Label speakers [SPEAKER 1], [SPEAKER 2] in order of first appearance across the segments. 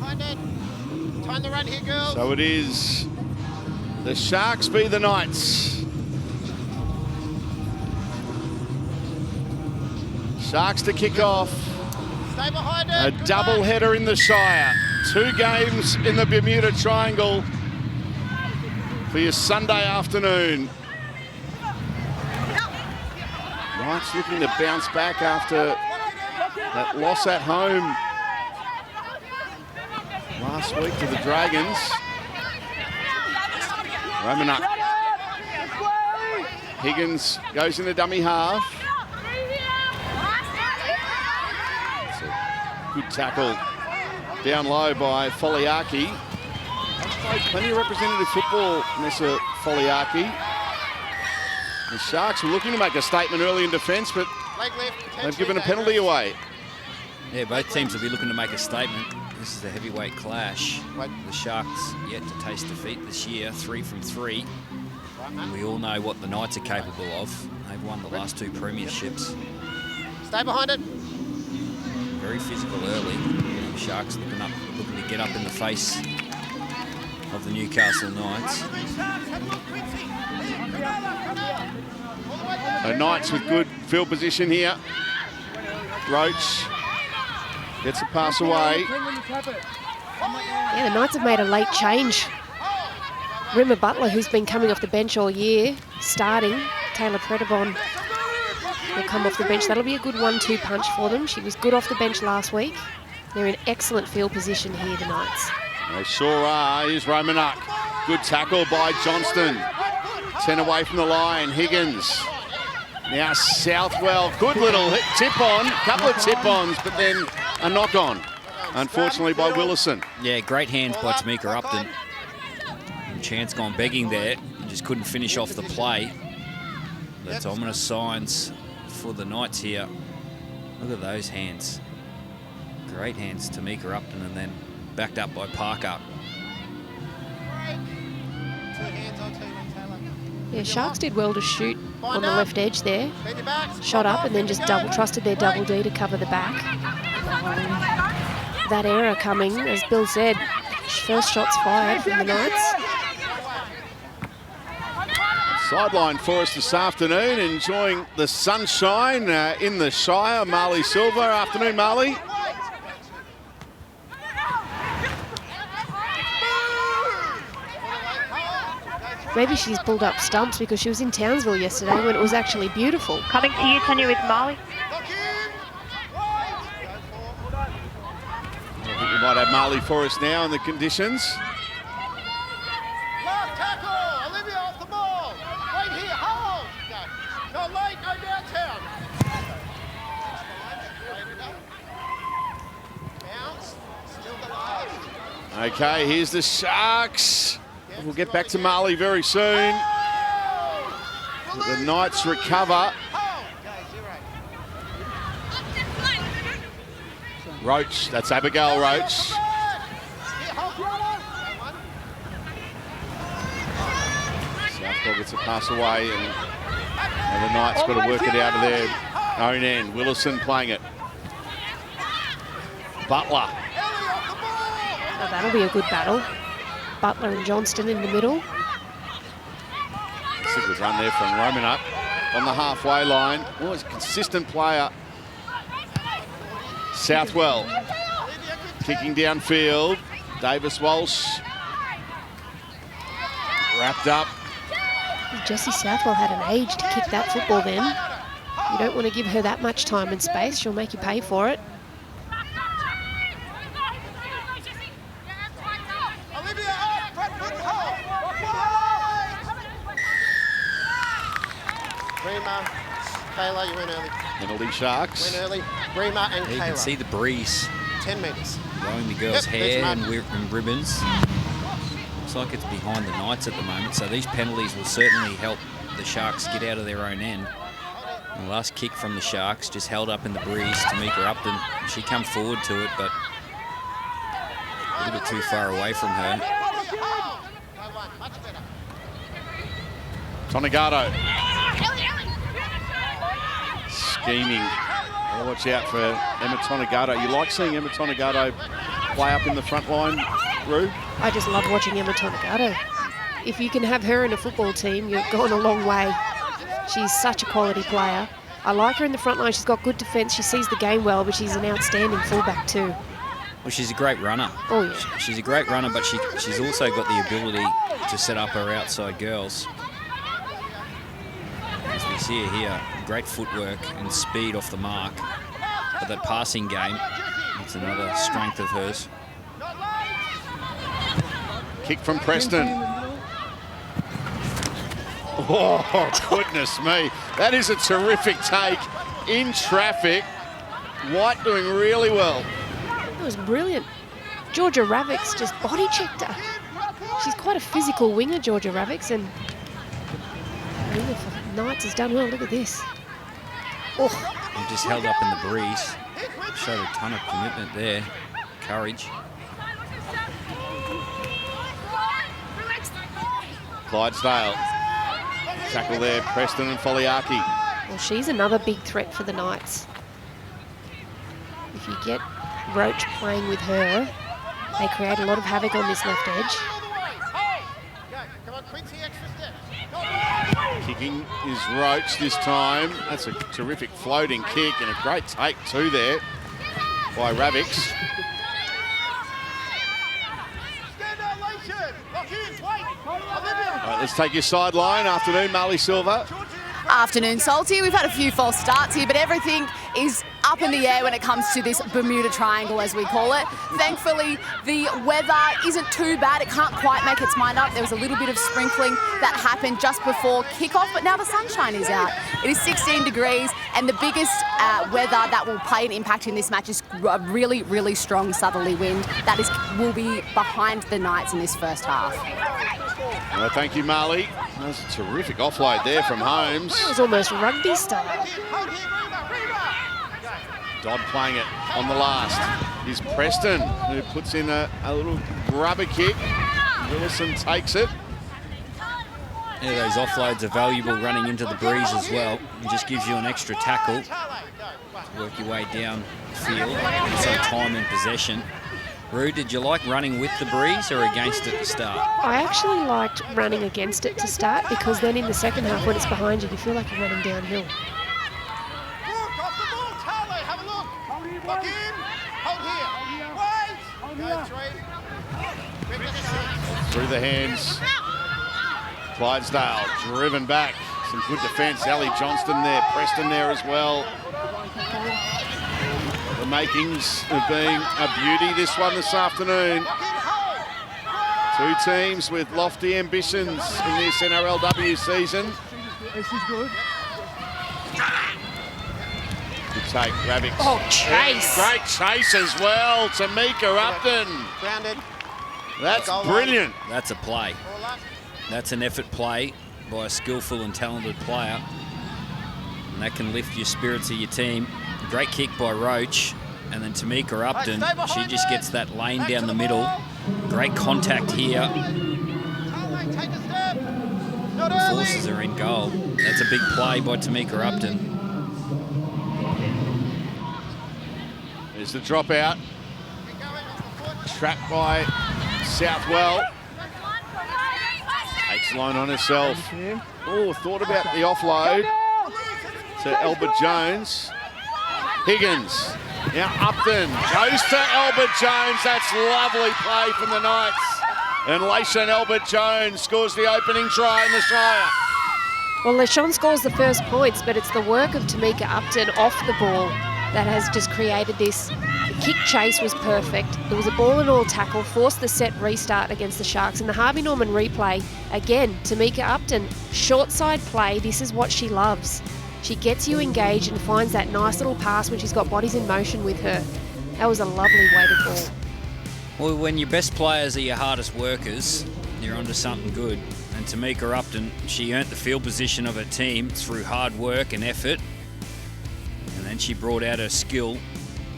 [SPEAKER 1] Time to run here, girls.
[SPEAKER 2] So it is the Sharks v the Knights. Sharks to kick off.
[SPEAKER 1] Stay behind it.
[SPEAKER 2] A double header in the Shire. 2 games in the Bermuda Triangle for your Sunday afternoon. Knights looking to bounce back after that loss at home last week to the Dragons. Romanuck. Higgins goes in the dummy half. It's a good tackle down low by Foliaki. Played plenty of representative football, Nessa Foliaki. The Sharks were looking to make a statement early in defence, but they've given a penalty away.
[SPEAKER 3] Yeah, both teams will be looking to make a statement. This is the heavyweight clash. The Sharks yet to taste defeat this year, 3 from 3. And we all know what the Knights are capable of. They've won the last 2 premierships.
[SPEAKER 1] Stay behind it.
[SPEAKER 3] Very physical early. The Sharks looking to get up in the face of the Newcastle Knights.
[SPEAKER 2] So Knights with good field position here. Roach gets a pass away.
[SPEAKER 4] Yeah, the Knights have made a late change. Rimmer Butler, who's been coming off the bench all year, starting. Taylor Predabon will come off the bench. That'll be a good 1-2 punch for them. She was good off the bench last week. They're in excellent field position here, the Knights.
[SPEAKER 2] They sure are. Here's Romanuck. Good tackle by Johnston. 10 away from the line. Higgins. Now Southwell. Good little tip-on. Couple of tip-ons, but then a knock-on, unfortunately, by Willison.
[SPEAKER 3] Yeah, great hands by Tamika Upton. Chance gone begging there. Just couldn't finish off the play. That's ominous signs for the Knights here. Look at those hands. Great hands, Tamika Upton, and then backed up by Parker.
[SPEAKER 4] Yeah, Sharks did well to shoot on the left edge there. Shot up and then just trusted their double D to cover the back. That error coming, as Bill said, first shots fired from the Knights.
[SPEAKER 2] Sideline for us this afternoon, enjoying the sunshine in the Shire. Marley Silver. Afternoon, Marley.
[SPEAKER 4] Maybe she's pulled up stumps because she was in Townsville yesterday when it was actually beautiful.
[SPEAKER 5] Coming to you, Tanya, with Marley.
[SPEAKER 2] I think we might have Marley for us now in the conditions.
[SPEAKER 1] Last tackle. Olivia off the ball. Wait here. Hold. Go late. Go downtown. Bounce. Still the last.
[SPEAKER 2] Okay, here's the Sharks. We'll get back to Marley very soon. The Knights recover. Roach, that's Abigail Roach. Southwell gets a pass away, and the Knights got to work it out of their own end. Willison playing it. Butler.
[SPEAKER 4] Oh, that'll be a good battle. Butler and Johnston in the middle.
[SPEAKER 2] That's a good run there from Romanuck on the halfway line. Always a consistent player. Southwell kicking downfield. Davis Walsh wrapped up.
[SPEAKER 4] Jessie Southwell had an age to kick that football then. You don't want to give her that much time and space. She'll make you pay for it.
[SPEAKER 1] Bremer, Kayla, you went early.
[SPEAKER 2] Penalty Sharks.
[SPEAKER 1] Went early. Bremer and
[SPEAKER 3] You
[SPEAKER 1] Kayla.
[SPEAKER 3] can see the breeze
[SPEAKER 1] 10 metres.
[SPEAKER 3] blowing the girls'
[SPEAKER 1] Yep,
[SPEAKER 3] hair
[SPEAKER 1] there's
[SPEAKER 3] and ribbons. Looks like it's behind the Knights at the moment, so these penalties will certainly help the Sharks get out of their own end. The last kick from the Sharks just held up in the breeze. Tamika Upton, she come forward to it, but a little bit too far away from her.
[SPEAKER 2] Tonagato. Scheming. Oh, watch out for Emma Tonagato. You like seeing Emma Tonagato play up in the front line, Rue?
[SPEAKER 4] I just love watching Emma Tonagato. If you can have her in a football team, you've gone a long way. She's such a quality player. I like her in the front line. She's got good defence. She sees the game well, but she's an outstanding fullback too.
[SPEAKER 3] Well, she's a great runner.
[SPEAKER 4] Oh, yeah.
[SPEAKER 3] She's a great runner, but she's also got the ability to set up her outside girls. As we see her here, great footwork and speed off the mark. But that passing game, it's another strength of hers.
[SPEAKER 2] Kick from Preston. Oh, goodness me. That is a terrific take in traffic. White doing really well.
[SPEAKER 4] That was brilliant. Georgia Ravix just body checked her. She's quite a physical winger, Georgia Ravix, and Knights has done well. Look at this. Oh.
[SPEAKER 3] And just held up in the breeze. Showed a ton of commitment there. Courage.
[SPEAKER 2] Clydesdale. Tackle there, Preston and Foliaki.
[SPEAKER 4] Well, she's another big threat for the Knights. If you get Roach playing with her, they create a lot of havoc on this left edge.
[SPEAKER 2] Kicking is Roach this time. That's a terrific floating kick and a great take too there by Ravix. All right, let's take your sideline. Afternoon, Marley Silva.
[SPEAKER 5] Afternoon, Salty. We've had a few false starts here, but everything is up in the air when it comes to this Bermuda Triangle, as we call it. Thankfully, the weather isn't too bad. It can't quite make its mind up. There was a little bit of sprinkling that happened just before kickoff, but now the sunshine is out. It is 16 degrees, and the biggest weather that will play an impact in this match is a really, really strong southerly wind that will be behind the Knights in this first half.
[SPEAKER 2] Well, thank you, Marley. That was a terrific offload there from Holmes.
[SPEAKER 4] It was almost rugby style.
[SPEAKER 2] Dodd playing it on the last is Preston, who puts in a little grubber kick. Willison takes it.
[SPEAKER 3] Yeah, those offloads are valuable running into the breeze as well. It just gives you an extra tackle to work your way down the field and some time in possession. Rue, did you like running with the breeze or against it to start?
[SPEAKER 4] I actually liked running against it to start, because then in the second half, when it's behind you, you feel like you're running downhill.
[SPEAKER 2] Through the hands. Clydesdale driven back. Some good defence. Ellie Johnston there. Preston there as well. The makings of being a beauty, this one this afternoon. Two teams with lofty ambitions in this NRLW season. Good take, Ravix.
[SPEAKER 4] Oh, chase.
[SPEAKER 2] Great chase as well. Tamika Upton.
[SPEAKER 1] Grounded.
[SPEAKER 2] That's brilliant.
[SPEAKER 3] That's a play. That's an effort play by a skillful and talented player. And that can lift your spirits of your team. Great kick by Roach. And then Tamika Upton, she just gets that lane down the middle. Great contact here. Forces her in goal. That's a big play by Tamika Upton.
[SPEAKER 2] There's the dropout. Trapped by Southwell. Takes line on herself. Oh, thought about the offload to Albert Jones. Higgins. Now Upton goes to Albert Jones. That's lovely play from the Knights. And Layshon Albert Jones scores the opening try in the Shire.
[SPEAKER 4] Well, LeSean scores the first points, but it's the work of Tamika Upton off the ball that has just created this. The kick chase was perfect. It was a ball and all tackle, forced the set restart against the Sharks. And the Harvey Norman replay, again, Tamika Upton, short side play, this is what she loves. She gets you engaged and finds that nice little pass when she's got bodies in motion with her. That was a lovely weighted ball.
[SPEAKER 3] Well, when your best players are your hardest workers, you're onto something good. And Tamika Upton, she earned the field position of her team through hard work and effort. And then she brought out her skill.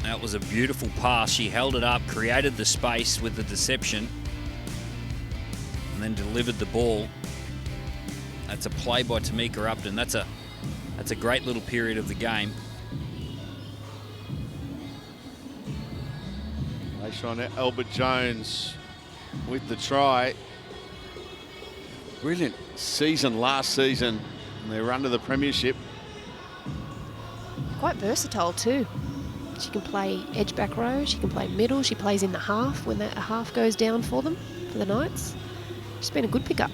[SPEAKER 3] That was a beautiful pass. She held it up, created the space with the deception, and then delivered the ball. That's a play by Tamika Upton. That's a great little period of the game.
[SPEAKER 2] Pressure on Albert Jones with the try. Brilliant season last season. And they run to the premiership.
[SPEAKER 4] Quite versatile too. She can play edge back row, she can play middle, she plays in the half when that half goes down for them, for the Knights. She's been a good pickup.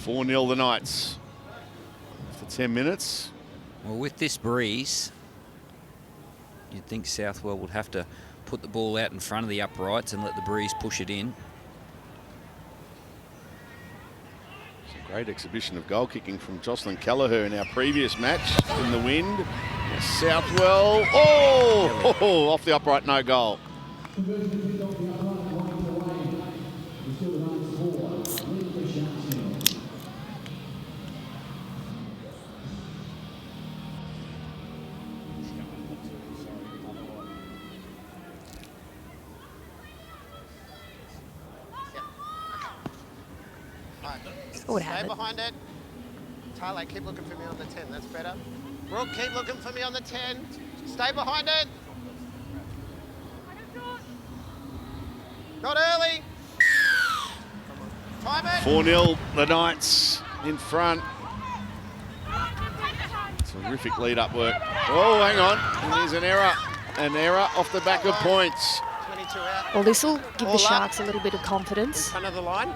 [SPEAKER 2] 4-0 the Knights for 10 minutes.
[SPEAKER 3] Well, with this breeze, you'd think Southwell would have to put the ball out in front of the uprights and let the breeze push it in.
[SPEAKER 2] It's a great exhibition of goal kicking from Jocelyn Kelleher in our previous match in the wind. Southwell, off the upright, no goal.
[SPEAKER 4] I would
[SPEAKER 1] Stay
[SPEAKER 4] have it.
[SPEAKER 1] behind it. Tyler, keep looking for me on the 10. That's better. Brooke, keep looking for me on the 10. Stay behind it. Not early. Time it.
[SPEAKER 2] 4-0 the Knights in front. Terrific lead-up work. Oh, hang on. And there's an error. An error off the back of points.
[SPEAKER 1] 22 out.
[SPEAKER 4] Well, this will give
[SPEAKER 1] Ball
[SPEAKER 4] the
[SPEAKER 1] up.
[SPEAKER 4] Sharks a little bit of
[SPEAKER 1] In
[SPEAKER 4] confidence.
[SPEAKER 1] front of the line.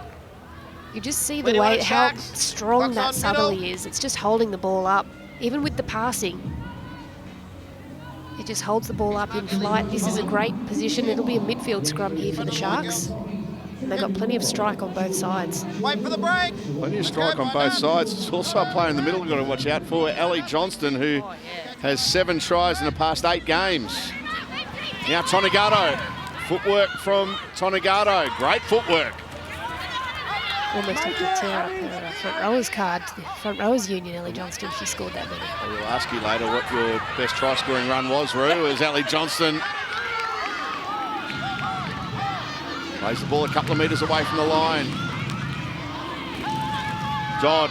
[SPEAKER 4] You just see the
[SPEAKER 1] 21
[SPEAKER 4] way how
[SPEAKER 1] Sharks.
[SPEAKER 4] strong
[SPEAKER 1] Box
[SPEAKER 4] that
[SPEAKER 1] on
[SPEAKER 4] southerly
[SPEAKER 1] middle.
[SPEAKER 4] is. It's just holding the ball up, even with the passing. It just holds the ball up in flight. This is a great position. It'll be a midfield scrum here for the Sharks. And they've got plenty of strike on both sides.
[SPEAKER 1] Wait for the break.
[SPEAKER 2] Plenty of strike on both sides. It's also a player in the middle we've got to watch out for, Ellie Johnston, who has 7 tries in the past 8 games. Now Tonegato. Footwork from Tonegato. Great footwork.
[SPEAKER 4] Almost had to tear up her front rowers card to the front rowers union, Ellie Johnston, if she scored that many.
[SPEAKER 2] I will ask you later what your best try-scoring run was, Roo, as Ellie Johnston plays the ball a couple of metres away from the line. Dodd.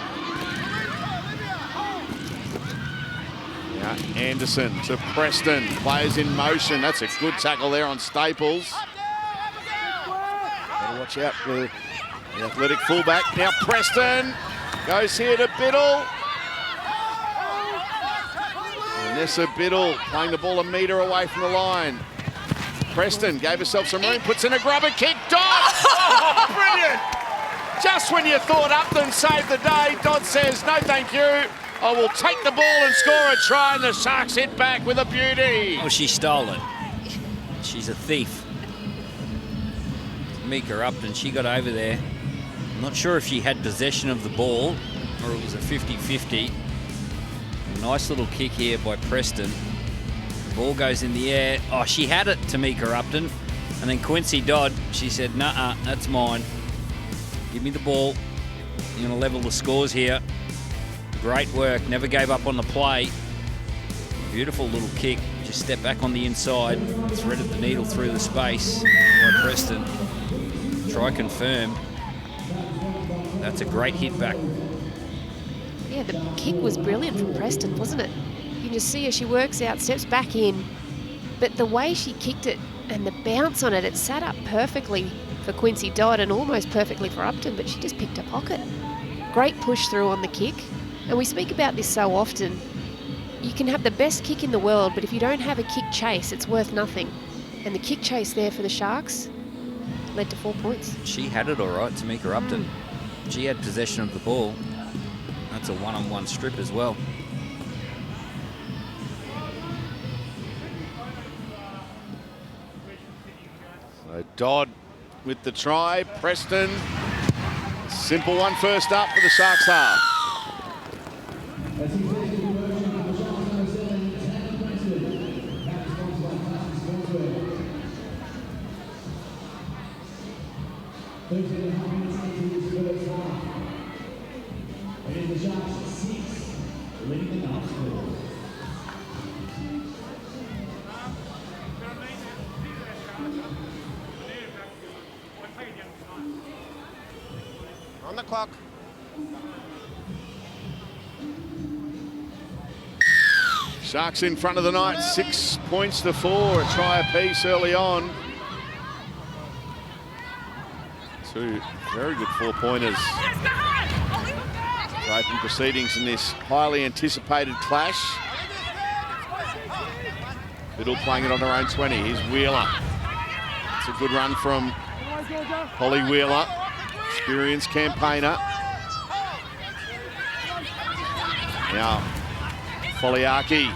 [SPEAKER 2] Now Anderson to Preston. Players in motion. That's a good tackle there on Staples. Gotta watch out for the athletic fullback. Now Preston goes here to Biddle. Vanessa Biddle playing the ball a metre away from the line. Preston gave herself some room, puts in a grubber kick. Dodd! Oh, brilliant! Just when you thought Upton saved the day, Dodd says, no thank you. I will take the ball and score a try, and the Sharks hit back with a beauty.
[SPEAKER 3] Oh, she stole it. She's a thief. Mika Upton, she got over there. I'm not sure if she had possession of the ball or it was a 50-50. Nice little kick here by Preston. The ball goes in the air. Oh, she had it, Tamika Upton. And then Quincy Dodd, she said, nah, that's mine. Give me the ball. I'm going to level the scores here. Great work. Never gave up on the play. Beautiful little kick. Just stepped back on the inside. Threaded the needle through the space by Preston. Try confirmed. That's a great hit back.
[SPEAKER 4] Yeah, the kick was brilliant from Preston, wasn't it? You can just see her, she works out, steps back in. But the way she kicked it and the bounce on it, it sat up perfectly for Quincy Dodd and almost perfectly for Upton, but she just picked her pocket. Great push through on the kick. And we speak about this so often. You can have the best kick in the world, but if you don't have a kick chase, it's worth nothing. And the kick chase there for the Sharks led to 4 points.
[SPEAKER 3] She had it all right, Tamika Upton. She had possession of the ball. That's a one-on-one strip as well.
[SPEAKER 2] So Dodd with the try. Preston. Simple one first up for the Sharks half.
[SPEAKER 1] On the clock.
[SPEAKER 2] Sharks in front of the night, 6 points to 4, a try apiece early on. Two very good 4-pointers. Open proceedings in this highly anticipated clash. Biddle playing it on her own 20. Here's Wheeler. It's a good run from Holly Wheeler, experienced campaigner. Now, Foliaki.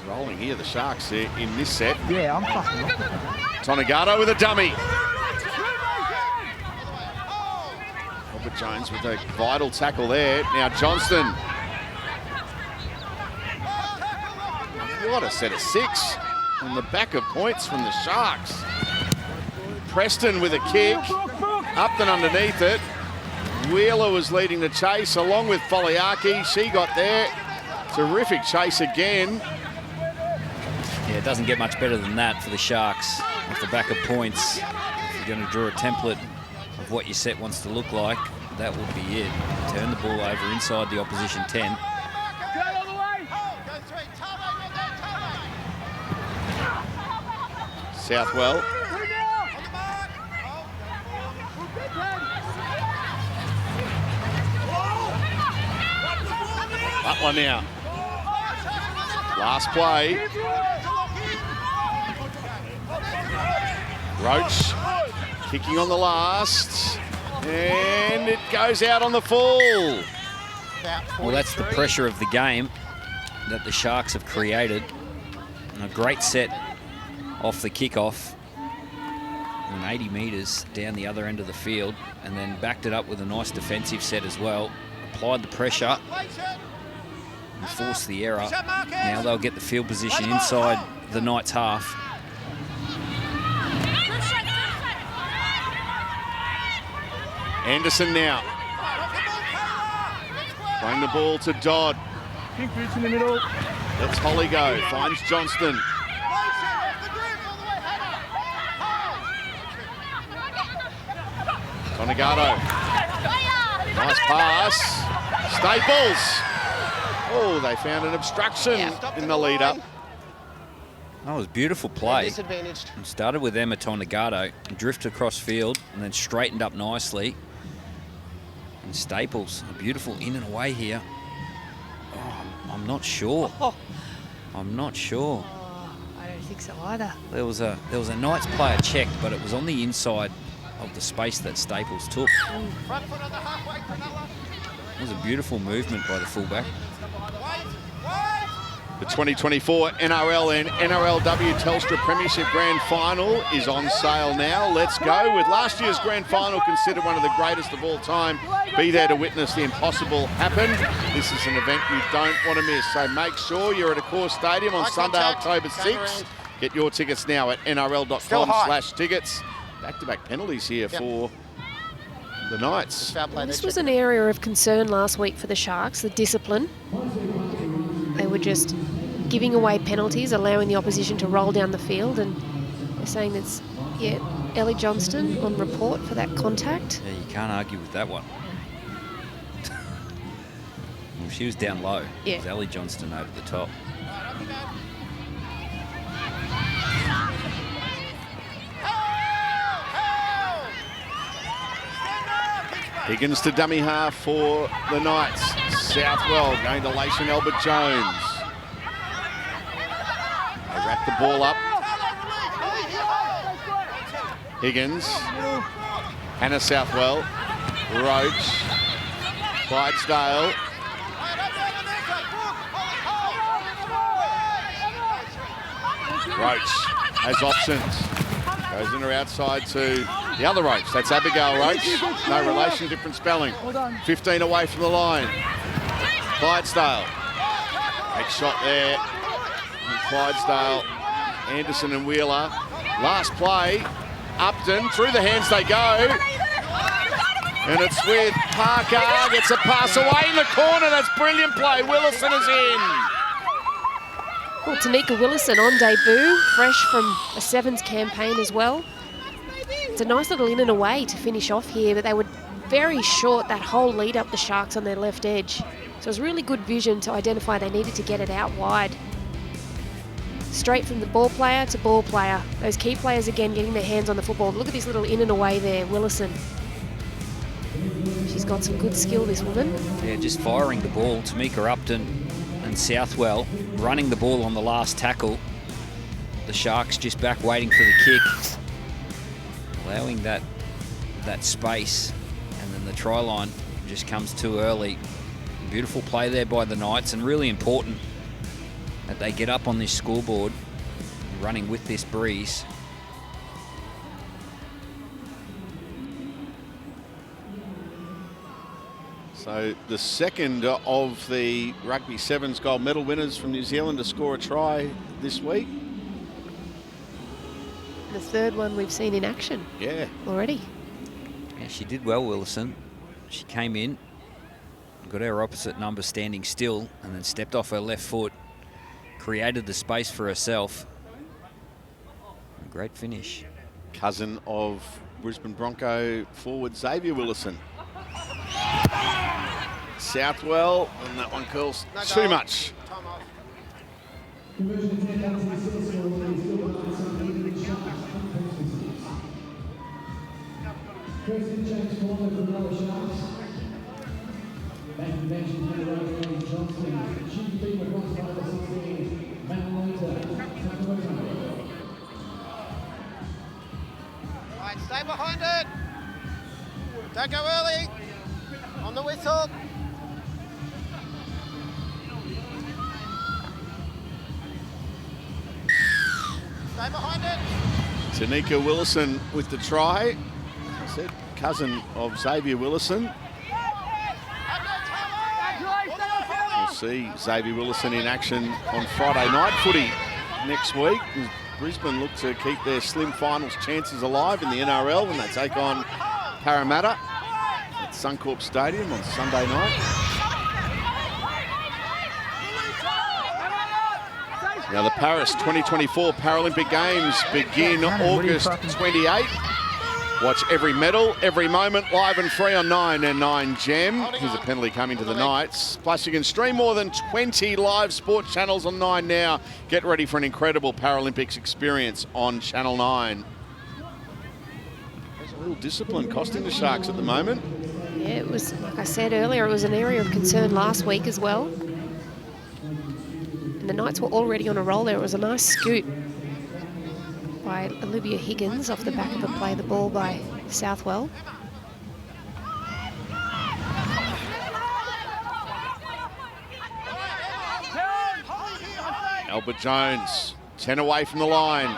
[SPEAKER 2] Rolling here, the Sharks in this set.
[SPEAKER 6] Yeah, I'm fucking off.
[SPEAKER 2] Tonagato with a dummy. Robert Jones with a vital tackle there. Now Johnston. What a set of 6 on the back of points from the Sharks. Preston with a kick, up and underneath it. Wheeler was leading the chase along with Foliaki. She got there. Terrific chase again.
[SPEAKER 3] Yeah, it doesn't get much better than that for the Sharks off the back of points. If you're going to draw a template of what your set wants to look like, that would be it. Turn the ball over inside the opposition 10.
[SPEAKER 2] Southwell. Butler now. Last play. Roach kicking on the last. And it goes out on the full.
[SPEAKER 3] Well, that's the pressure of the game that the Sharks have created. And a great set off the kickoff. And 80 metres down the other end of the field. And then backed it up with a nice defensive set as well. Applied the pressure. And forced the error. Now they'll get the field position inside the Knights' half.
[SPEAKER 2] Anderson now. Playing the ball to Dodd.
[SPEAKER 6] Pink boots in the middle.
[SPEAKER 2] Lets Holly go. Finds Johnston. Tonagato. Nice pass. Staples. Oh, they found an obstruction in the lead-up.
[SPEAKER 3] That was a beautiful play.
[SPEAKER 1] Disadvantaged.
[SPEAKER 3] It started with Emma Tonagato, drifted across field, and then straightened up nicely. And Staples, a beautiful in and away here. Oh, I'm not sure. I'm not sure.
[SPEAKER 4] I don't think so either.
[SPEAKER 3] There was a Knights player checked, but it was on the inside of the space that Staples took.
[SPEAKER 1] Front foot on the halfway, Cronulla.
[SPEAKER 3] It was a beautiful movement by the fullback.
[SPEAKER 2] The 2024 NRL and NRLW Telstra Premiership Grand Final is on sale now. Let's go. With last year's Grand Final considered one of the greatest of all time, be there to witness the impossible happen. This is an event you don't want to miss, so make sure you're at Accor Stadium on Sunday, October 6th. Get your tickets now at nrl.com/tickets. Back-to-back penalties here for the Knights.
[SPEAKER 4] This was an area of concern last week for the Sharks, the discipline. They were just giving away penalties, allowing the opposition to roll down the field, and they're saying that's, Ellie Johnston on report for that contact.
[SPEAKER 3] Yeah, you can't argue with that one. Well, she was down low.
[SPEAKER 4] Yeah.
[SPEAKER 3] It was Ellie Johnston over the top.
[SPEAKER 2] Higgins to dummy half for the Knights. Southwell going to Lacey Albert Jones. They wrap the ball up. Higgins. Hannah Southwell. Roach. Clydesdale. Roach has options. Goes in or outside to the other Roach. That's Abigail Roach. No relation, different spelling. 15 away from the line. Clydesdale. Great shot there. And Clydesdale, Anderson and Wheeler. Last play. Upton, through the hands they go. And it's with Parker. Gets a pass away in the corner. That's brilliant play. Willison is in.
[SPEAKER 4] Well, Tanika Willison on debut, fresh from a Sevens campaign as well. It's a nice little in and away to finish off here, but they were very short that whole lead up the Sharks on their left edge. So it was really good vision to identify they needed to get it out wide. Straight from the ball player to ball player. Those key players again getting their hands on the football. Look at this little in and away there, Willison. She's got some good skill, this woman.
[SPEAKER 3] Yeah, just firing the ball. Tamika Upton and Southwell running the ball on the last tackle. The Sharks just back waiting for the kick. Allowing that space, and then the try line just comes too early. Beautiful play there by the Knights, and really important that they get up on this scoreboard running with this breeze.
[SPEAKER 2] So the second of the Rugby Sevens gold medal winners from New Zealand to score a try this week.
[SPEAKER 4] The third one we've seen in action.
[SPEAKER 2] Yeah.
[SPEAKER 4] Already.
[SPEAKER 3] Yeah, she did well, Willison. She came in, got her opposite number standing still, and then stepped off her left foot, created the space for herself. A great finish.
[SPEAKER 2] Cousin of Brisbane Bronco forward Xavier Willison. Southwell, and that one curls too much.
[SPEAKER 1] Time off. Right, stay behind it. Don't go early. On the whistle. Stay behind it.
[SPEAKER 2] Tanika Willison with the try. As I said, cousin of Xavier Willison. We'll see Xavier Willison in action on Friday night footy next week. As Brisbane look to keep their slim finals chances alive in the NRL when they take on Parramatta at Suncorp Stadium on Sunday night. Now the Paris 2024 Paralympic Games begin August 28. Watch every medal, every moment, live and free on 9 and 9 Gem. Here's a penalty coming to the Knights. Plus you can stream more than 20 live sport channels on 9 now. Get ready for an incredible Paralympics experience on Channel 9. There's a little discipline costing the Sharks at the moment.
[SPEAKER 4] Yeah, it was, like I said earlier, it was an area of concern last week as well. And the Knights were already on a roll there. It was a nice scoot by Olivia Higgins off the back of a play, the ball by Southwell.
[SPEAKER 2] Albert Jones, 10 away from the line.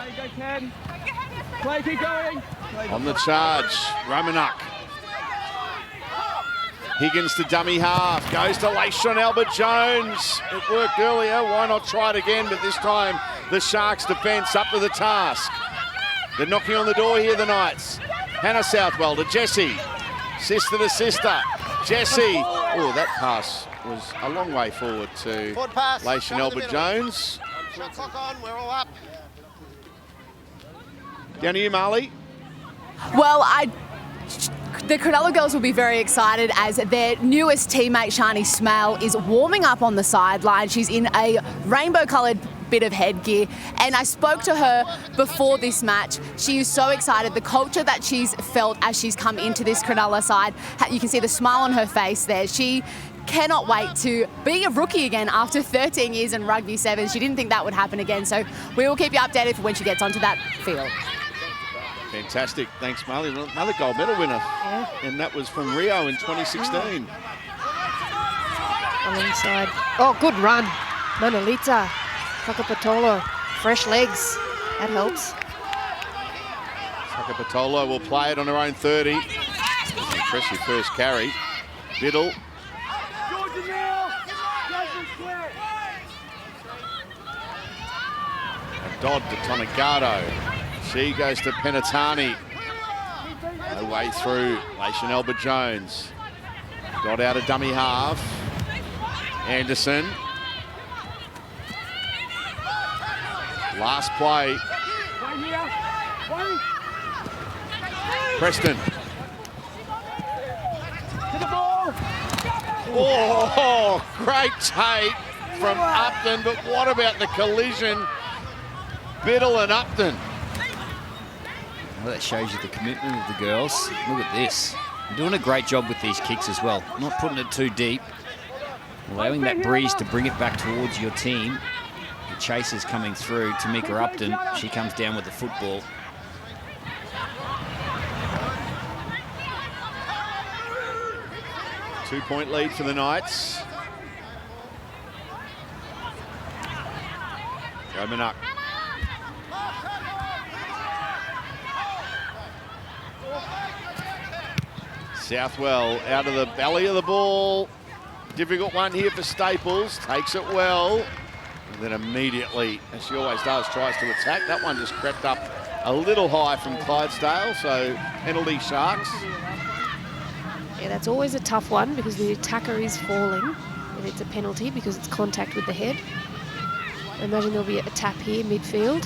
[SPEAKER 6] Play, keep going.
[SPEAKER 2] On the charge, Romanuck. Higgins to dummy half, goes to Layshawn Albert Jones. It worked earlier, why not try it again? But this time, the Sharks defence up to the task. They're knocking on the door here, the Knights. Hannah Southwell to Jessie. Sister to sister. Jessie. Oh, that pass was a long way forward to Layshawn Albert Jones.
[SPEAKER 1] Shot clock on, we're all up.
[SPEAKER 2] Down to you, Marley.
[SPEAKER 5] Well, the Cronulla girls will be very excited as their newest teammate, Shani Smale, is warming up on the sideline. She's in a rainbow-coloured bit of headgear, and I spoke to her before this match. She is so excited. The culture that she's felt as she's come into this Cronulla side, you can see the smile on her face there. She cannot wait to be a rookie again after 13 years in Rugby Sevens. She didn't think that would happen again, so we will keep you updated for when she gets onto that field.
[SPEAKER 2] Fantastic. Thanks, Marley. Another gold medal winner.
[SPEAKER 4] Yeah.
[SPEAKER 2] And that was from Rio in 2016.
[SPEAKER 4] Alongside. Oh, good run. Manolita. Takapatola. Fresh legs. That helps.
[SPEAKER 2] Takapatola will play it on her own 30. Impressive first carry. Biddle. Dodd to Tonegado. She goes to Penatani. No way through. Layshawn Albert Jones. Got out a dummy half. Anderson. Last play. Preston. Oh, great take from Upton, but what about the collision? Biddle and Upton.
[SPEAKER 3] Well, that shows you the commitment of the girls. Look at this. They're doing a great job with these kicks as well. Not putting it too deep. Allowing that breeze to bring it back towards your team. The chasers coming through. Tamika Upton, she comes down with the football.
[SPEAKER 2] Two-point lead for the Knights. Joe Minuck. Southwell out of the belly of the ball. Difficult one here for Staples. Takes it well. And then immediately, as she always does, tries to attack. That one just crept up a little high from Clydesdale, so penalty Sharks.
[SPEAKER 4] Yeah, that's always a tough one because the attacker is falling and it's a penalty because it's contact with the head. I imagine there'll be a tap here midfield.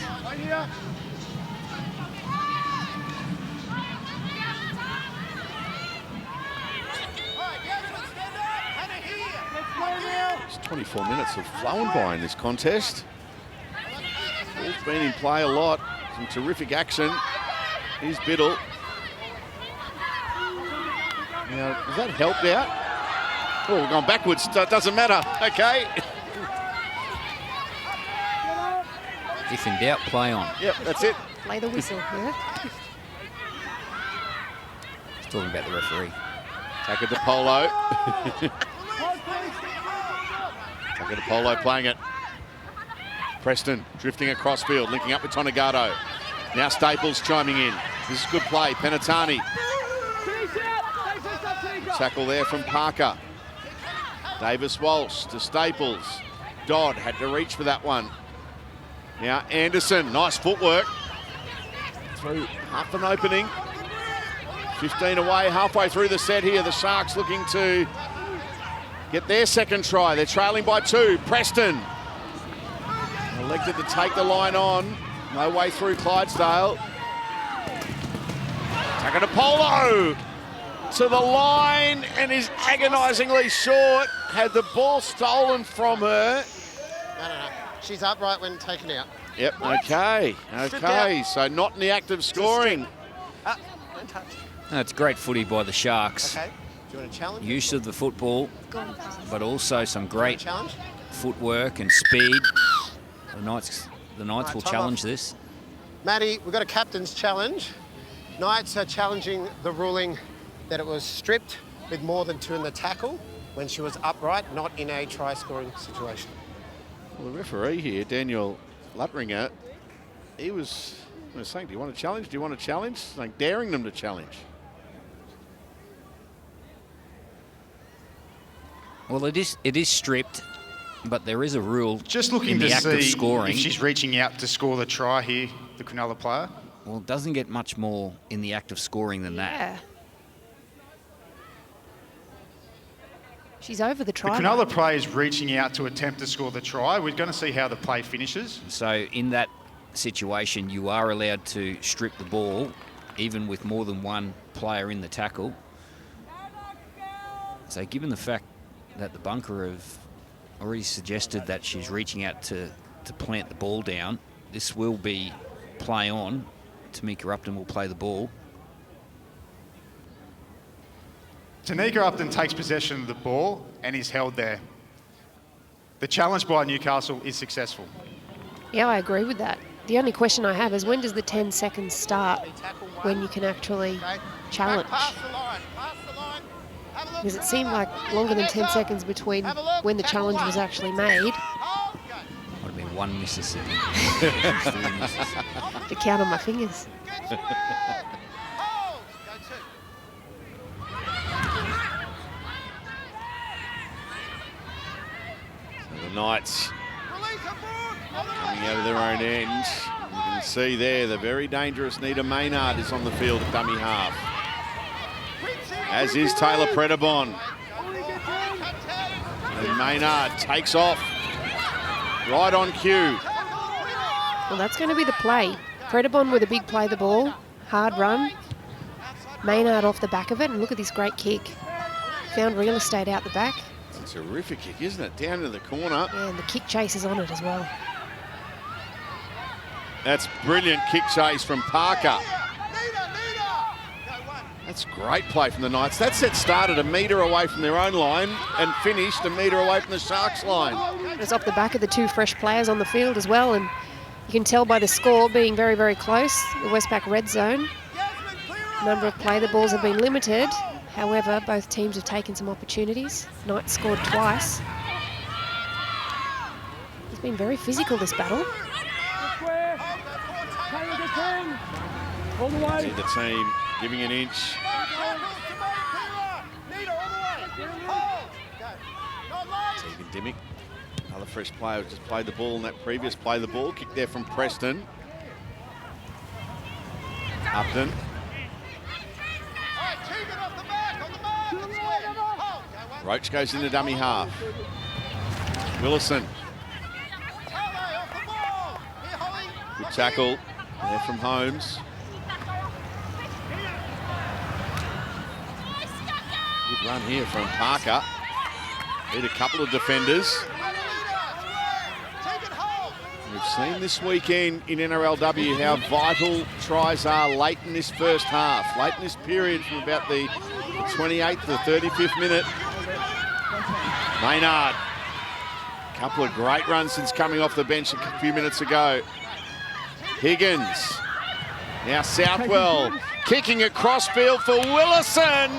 [SPEAKER 2] It's 24 minutes have flown by in this contest. Ball's been in play a lot. Some terrific action. Here's Biddle. Now, has that helped out? Oh, we're going backwards. Doesn't matter. Okay.
[SPEAKER 3] If in doubt, play on.
[SPEAKER 2] Yep, that's it.
[SPEAKER 4] Play the whistle, yeah.
[SPEAKER 3] He's talking about the referee.
[SPEAKER 2] Taka to Polo. Taka to Polo playing it. Preston drifting across field, linking up with Tonegado. Now Staples chiming in. This is good play. Penatani. Tackle there from Parker. Davis Walsh to Staples. Dodd had to reach for that one. Now Anderson, nice footwork. Through half an opening. 15 away, halfway through the set here. The Sharks looking to get their second try. They're trailing by 2. Preston elected to take the line on. No way through Clydesdale. Takatapolo to the line and is agonisingly short. Had the ball stolen from her.
[SPEAKER 1] No. She's upright when taken out.
[SPEAKER 2] Yep, okay. So not in the act of scoring.
[SPEAKER 1] Don't touch.
[SPEAKER 3] It's great footy by the Sharks.
[SPEAKER 1] Okay. Do you want to challenge?
[SPEAKER 3] Use of the football, but also some great
[SPEAKER 1] Challenge?
[SPEAKER 3] footwork and speed. The Knights will
[SPEAKER 1] time
[SPEAKER 3] challenge
[SPEAKER 1] off.
[SPEAKER 3] this.
[SPEAKER 1] Maddie, we've got a captain's challenge. Knights are challenging the ruling that it was stripped with more than 2 in the tackle when she was upright, not in a try-scoring situation.
[SPEAKER 2] Well, the referee here, Daniel Luttringer, he was saying, do you want to challenge? Do you want to challenge? Like daring them to challenge.
[SPEAKER 3] Well, it is stripped, but there is a rule
[SPEAKER 7] Just looking
[SPEAKER 3] in
[SPEAKER 7] to
[SPEAKER 3] the act of
[SPEAKER 7] see
[SPEAKER 3] scoring.
[SPEAKER 7] if she's reaching out to score the try here, the Cronulla player.
[SPEAKER 3] Well, it doesn't get much more in the act of scoring than that.
[SPEAKER 4] Yeah. She's over the
[SPEAKER 7] The
[SPEAKER 4] try.
[SPEAKER 7] Cronulla player is reaching out to attempt to score the try. We're going to see how the play finishes.
[SPEAKER 3] So in that situation, you are allowed to strip the ball, even with more than one player in the tackle. So given the fact that the bunker have already suggested that she's reaching out to plant the ball down, this will be play on. Tamika Upton will play the ball.
[SPEAKER 7] Tanika Upton takes possession of the ball and is held there. The challenge by Newcastle is successful.
[SPEAKER 4] Yeah, I agree with that. The only question I have is when does the 10 seconds start when you can actually challenge?
[SPEAKER 1] Pass the line. Have a look.
[SPEAKER 4] Because it seemed like longer than 10 seconds between when the challenge was actually made.
[SPEAKER 3] Would have been one Mississippi.
[SPEAKER 4] To count on my fingers.
[SPEAKER 2] The Knights coming out of their own end. You can see there the very dangerous Nita Maynard is on the field at dummy half. As is Taylor Predabon. And Maynard takes off. Right on cue.
[SPEAKER 4] Well, that's going to be the play. Predabon with a big play the ball. Hard run. Maynard off the back of it. And look at this great kick. Found real estate out the back.
[SPEAKER 2] It's a terrific kick, isn't it? Down into the corner.
[SPEAKER 4] Yeah, and the kick chase is on it as well.
[SPEAKER 2] That's brilliant kick chase from Parker. That's great play from the Knights. That set started a metre away from their own line and finished a metre away from the Sharks line.
[SPEAKER 4] It's off the back of the two fresh players on the field as well, and you can tell by the score being very, very close. The Westpac red zone. Number of play the balls have been limited. However, both teams have taken some opportunities. Knights scored twice. It's been very physical, this battle.
[SPEAKER 6] All the way.
[SPEAKER 2] See the team giving an inch. Tegan Dimmick, another fresh player who just played the ball in that previous play. The ball kick there from Preston. Upton. Roach goes into dummy half. Willison. Good tackle there from Holmes. Good run here from Parker. Beat a couple of defenders. We've seen this weekend in NRLW how vital tries are late in this first half. Late in this period from about the 28th to the 35th minute. Maynard. A couple of great runs since coming off the bench a few minutes ago. Higgins. Now Southwell kicking across field for Willison,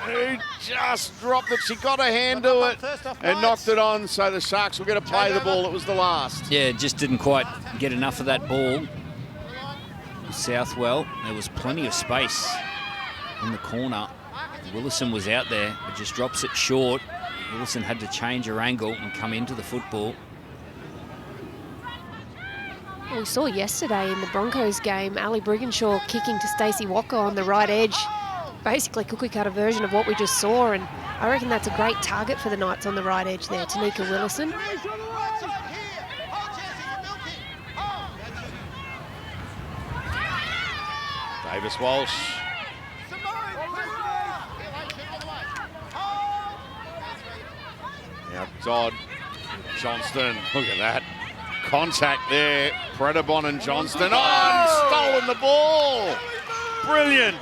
[SPEAKER 2] who just dropped it. She got a hand to it and knocked it on, so the Sharks will get to play the ball. It was the last.
[SPEAKER 3] Yeah, just didn't quite get enough of that ball. Southwell, there was plenty of space in the corner. Willison was out there, but just drops it short. Willison had to change her angle and come into the football.
[SPEAKER 4] Well, we saw yesterday in the Broncos game, Ali Brigginshaw kicking to Stacey Walker on the right edge. Basically cookie-cutter version of what we just saw, and I reckon that's a great target for the Knights on the right edge there, Tanika Willison.
[SPEAKER 2] Davis Walsh. Now Dodd, Johnston, look at that. Contact there, Predabon and Johnston. Oh, stolen the ball. Brilliant.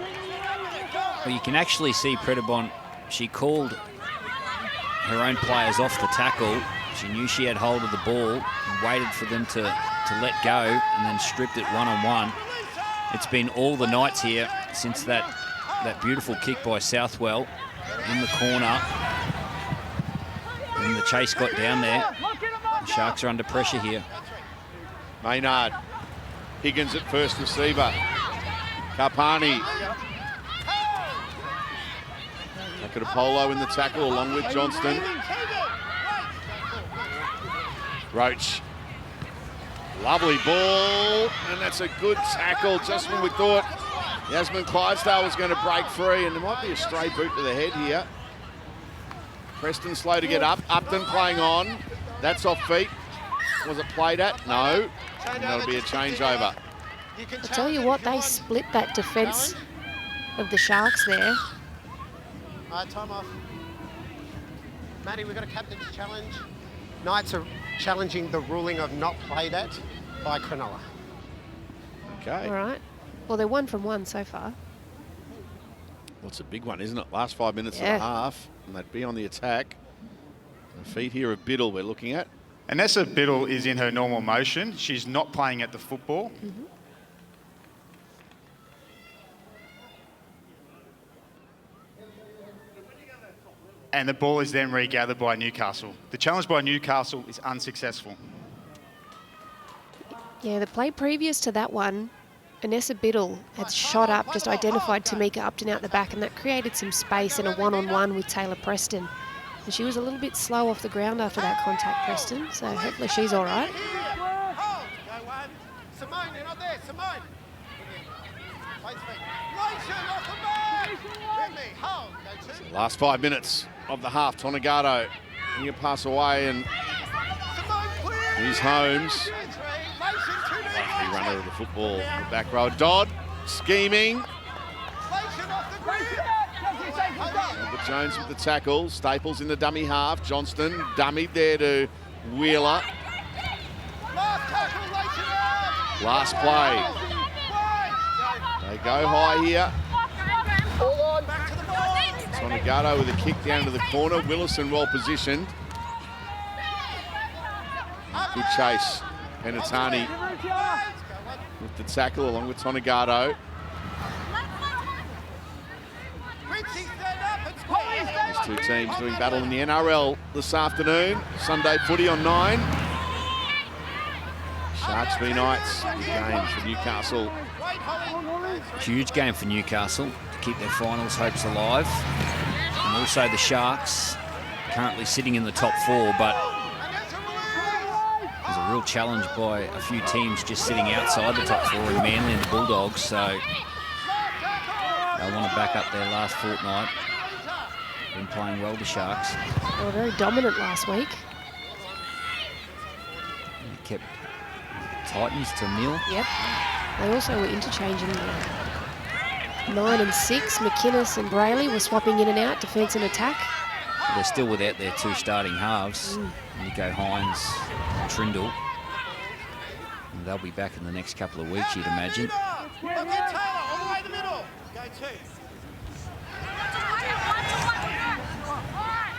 [SPEAKER 3] Well, you can actually see Predabon, she called her own players off the tackle. She knew she had hold of the ball and waited for them to let go and then stripped it one-on-one. It's been all the Knights here since that beautiful kick by Southwell in the corner. And the chase got down there. The Sharks are under pressure here.
[SPEAKER 2] Maynard. Higgins at first receiver. Karpani. Takatapolo in the tackle along with Johnston. Roach. Lovely ball, and that's a good tackle just when we thought Yasmin Clydesdale was going to break free, and there might be a stray boot to the head here. Preston slow to get up. Upton playing on. That's off feet. Was it played at? No. And that'll be a changeover.
[SPEAKER 4] I'll tell you what, they split that defence of the Sharks there.
[SPEAKER 1] All right, time off. Maddie, we've got a captain's challenge. Knights are challenging the ruling of not played at by Cronulla.
[SPEAKER 2] Okay.
[SPEAKER 4] All right. Well, they're 1 from 1 so far.
[SPEAKER 2] Well, it's a big one, isn't it? Last 5 minutes of the half, and they'd be on the attack. The feet here of Biddle we're looking at.
[SPEAKER 7] Anessa Biddle is in her normal motion. She's not playing at the football.
[SPEAKER 4] Mm-hmm.
[SPEAKER 7] And the ball is then regathered by Newcastle. The challenge by Newcastle is unsuccessful.
[SPEAKER 4] Yeah, the play previous to that one, Anessa Biddle had shot up, just identified Tamika Upton out the back, and that created some space in a one-on-one with Taylor Preston. And she was a little bit slow off the ground after that contact, Preston, so hopefully she's all right.
[SPEAKER 1] Simone, you're not there, Simone.
[SPEAKER 2] Last 5 minutes of the half. Tonegado, he'll pass away, and here's Holmes. Lovely runner of the football, the back row. Dodd scheming. The Jones with the tackle. Staples in the dummy half. Johnston dummied there to Wheeler. Last play. They go high here. Tonegado with a kick down to the corner. Willison well positioned. Good chase. Penatani with the tackle along with Tonegado. These two teams doing battle in the NRL this afternoon. Sunday footy on 9. Sharks v Knights. Big game for Newcastle.
[SPEAKER 3] Huge game for Newcastle to keep their finals hopes alive. And also the Sharks currently sitting in the top 4, but there's a real challenge by a few teams just sitting outside the top 4 in Manly and the Bulldogs, so they want to back up their last fortnight. Been playing well, the Sharks.
[SPEAKER 4] They were very dominant last week.
[SPEAKER 3] They kept Titans to 0.
[SPEAKER 4] Yep. They also were interchanging 9 and 6. McInnes and Brayley were swapping in and out, defence and attack.
[SPEAKER 3] They're still without their 2 starting halves, Nico Hines and Trindle. And they'll be back in the next couple of weeks, you'd imagine.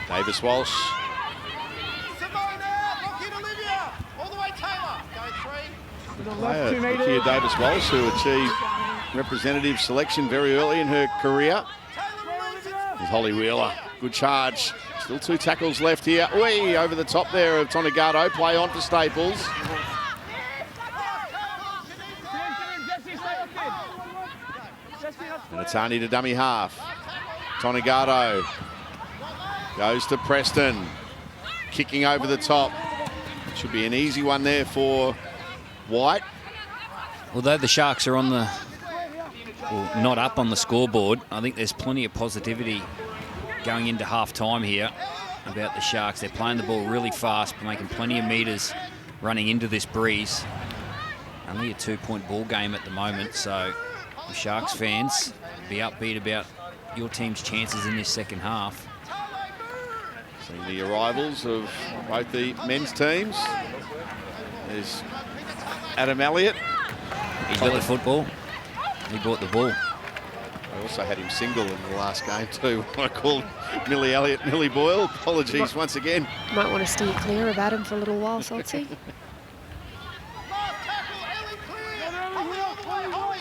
[SPEAKER 2] Davis Walsh. Player, Nakia Davis Walsh, who achieved representative selection very early in her career. There's Holly Wheeler. Good charge. Still 2 tackles left here. Whee! Over the top there of Tonegado. Play on to Staples. Penatani to dummy half. Tonegado goes to Preston. Kicking over the top. Should be an easy one there for White.
[SPEAKER 3] Although the Sharks are on the, well, not up on the scoreboard, I think there's plenty of positivity going into half-time here about the Sharks. They're playing the ball really fast, making plenty of metres running into this breeze. Only a 2-point ball game at the moment, so the Sharks fans be upbeat about your team's chances in this second half.
[SPEAKER 2] Seeing the arrivals of both the men's teams. There's Adam Elliott.
[SPEAKER 3] He's got the football. He brought the ball.
[SPEAKER 2] I also had him single in the last game too. I called Millie Elliott Millie Boyle. Apologies once again.
[SPEAKER 4] Might want to steer clear of Adam for a little while, Salty.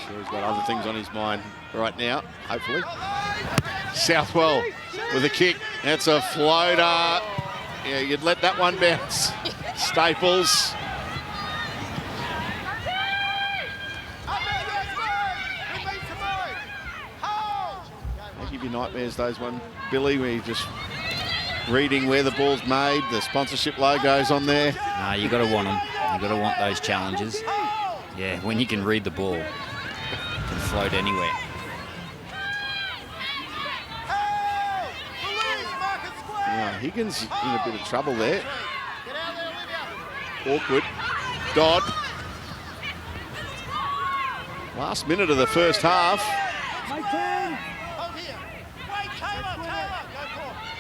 [SPEAKER 2] Sure, he's got other things on his mind right now, hopefully. Southwell with a kick. That's a floater. Yeah, you'd let that one bounce. Staples. They give you nightmares, those one, Billy, where you're just reading where the ball's made, the sponsorship logos on there.
[SPEAKER 3] Nah, you got to want them. You got to want those challenges. Yeah, when you can read the ball, it can float anywhere.
[SPEAKER 2] Yeah, Higgins in a bit of trouble there. Awkward. Dodd. Last minute of the first half.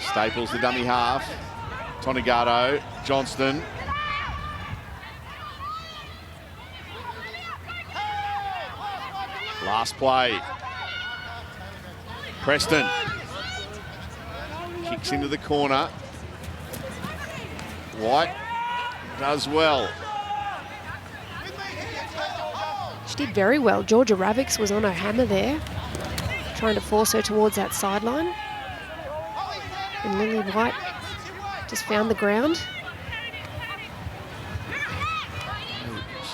[SPEAKER 2] Staples, the dummy half. Tonegado, Johnston. Last play. Preston. Kicks into the corner. White does well.
[SPEAKER 4] She did very well. Georgia Ravix was on her hammer there, trying to force her towards that sideline. And Lily White just found the ground.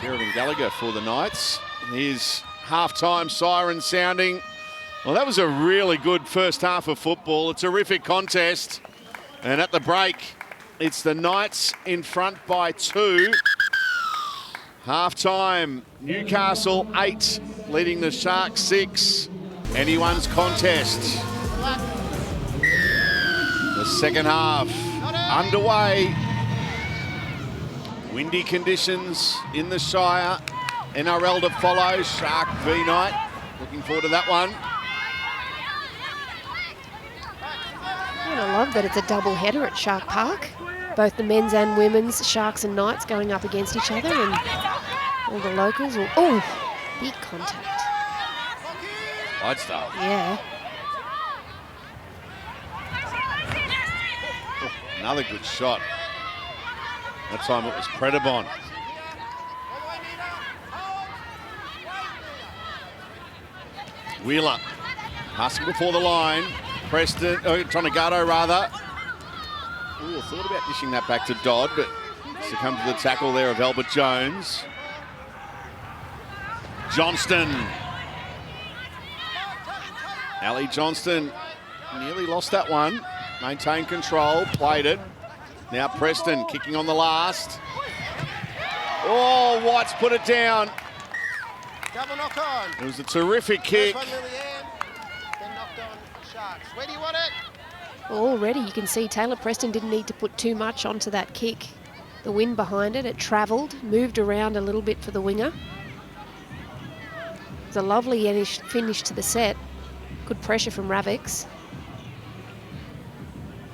[SPEAKER 2] Sheridan Gallagher for the Knights. Here's half-time siren sounding. Well, that was a really good first half of football. A terrific contest. And at the break, it's the Knights in front by 2. Half-time, Newcastle 8, leading the Sharks 6. Anyone's contest. The second half underway. Windy conditions in the Shire. NRL to follow, Shark v Knight. Looking forward to that one.
[SPEAKER 4] I love that it's a double header at Shark Park. Both the men's and women's Sharks and Knights going up against each other, and all the locals. Oh, big contact.
[SPEAKER 2] Wide start.
[SPEAKER 4] Yeah.
[SPEAKER 2] Oh, another good shot. That time it was Predabon. Wheeler passing before the line. Preston, Tonagato rather. Ooh, thought about dishing that back to Dodd, but succumbed to the tackle there of Albert Jones. Johnston. Ali Johnston nearly lost that one. Maintained control, played it. Now Preston kicking on the last. Oh, White's put it down.
[SPEAKER 1] Double knock on.
[SPEAKER 2] It was a terrific kick.
[SPEAKER 1] First one, Lillian, then knocked on Sharks. Where do you want it?
[SPEAKER 4] Already you can see Taylor Preston didn't need to put too much onto that kick. The wind behind it, it travelled, moved around a little bit for the winger. It was a lovely finish to the set. Good pressure from Ravix.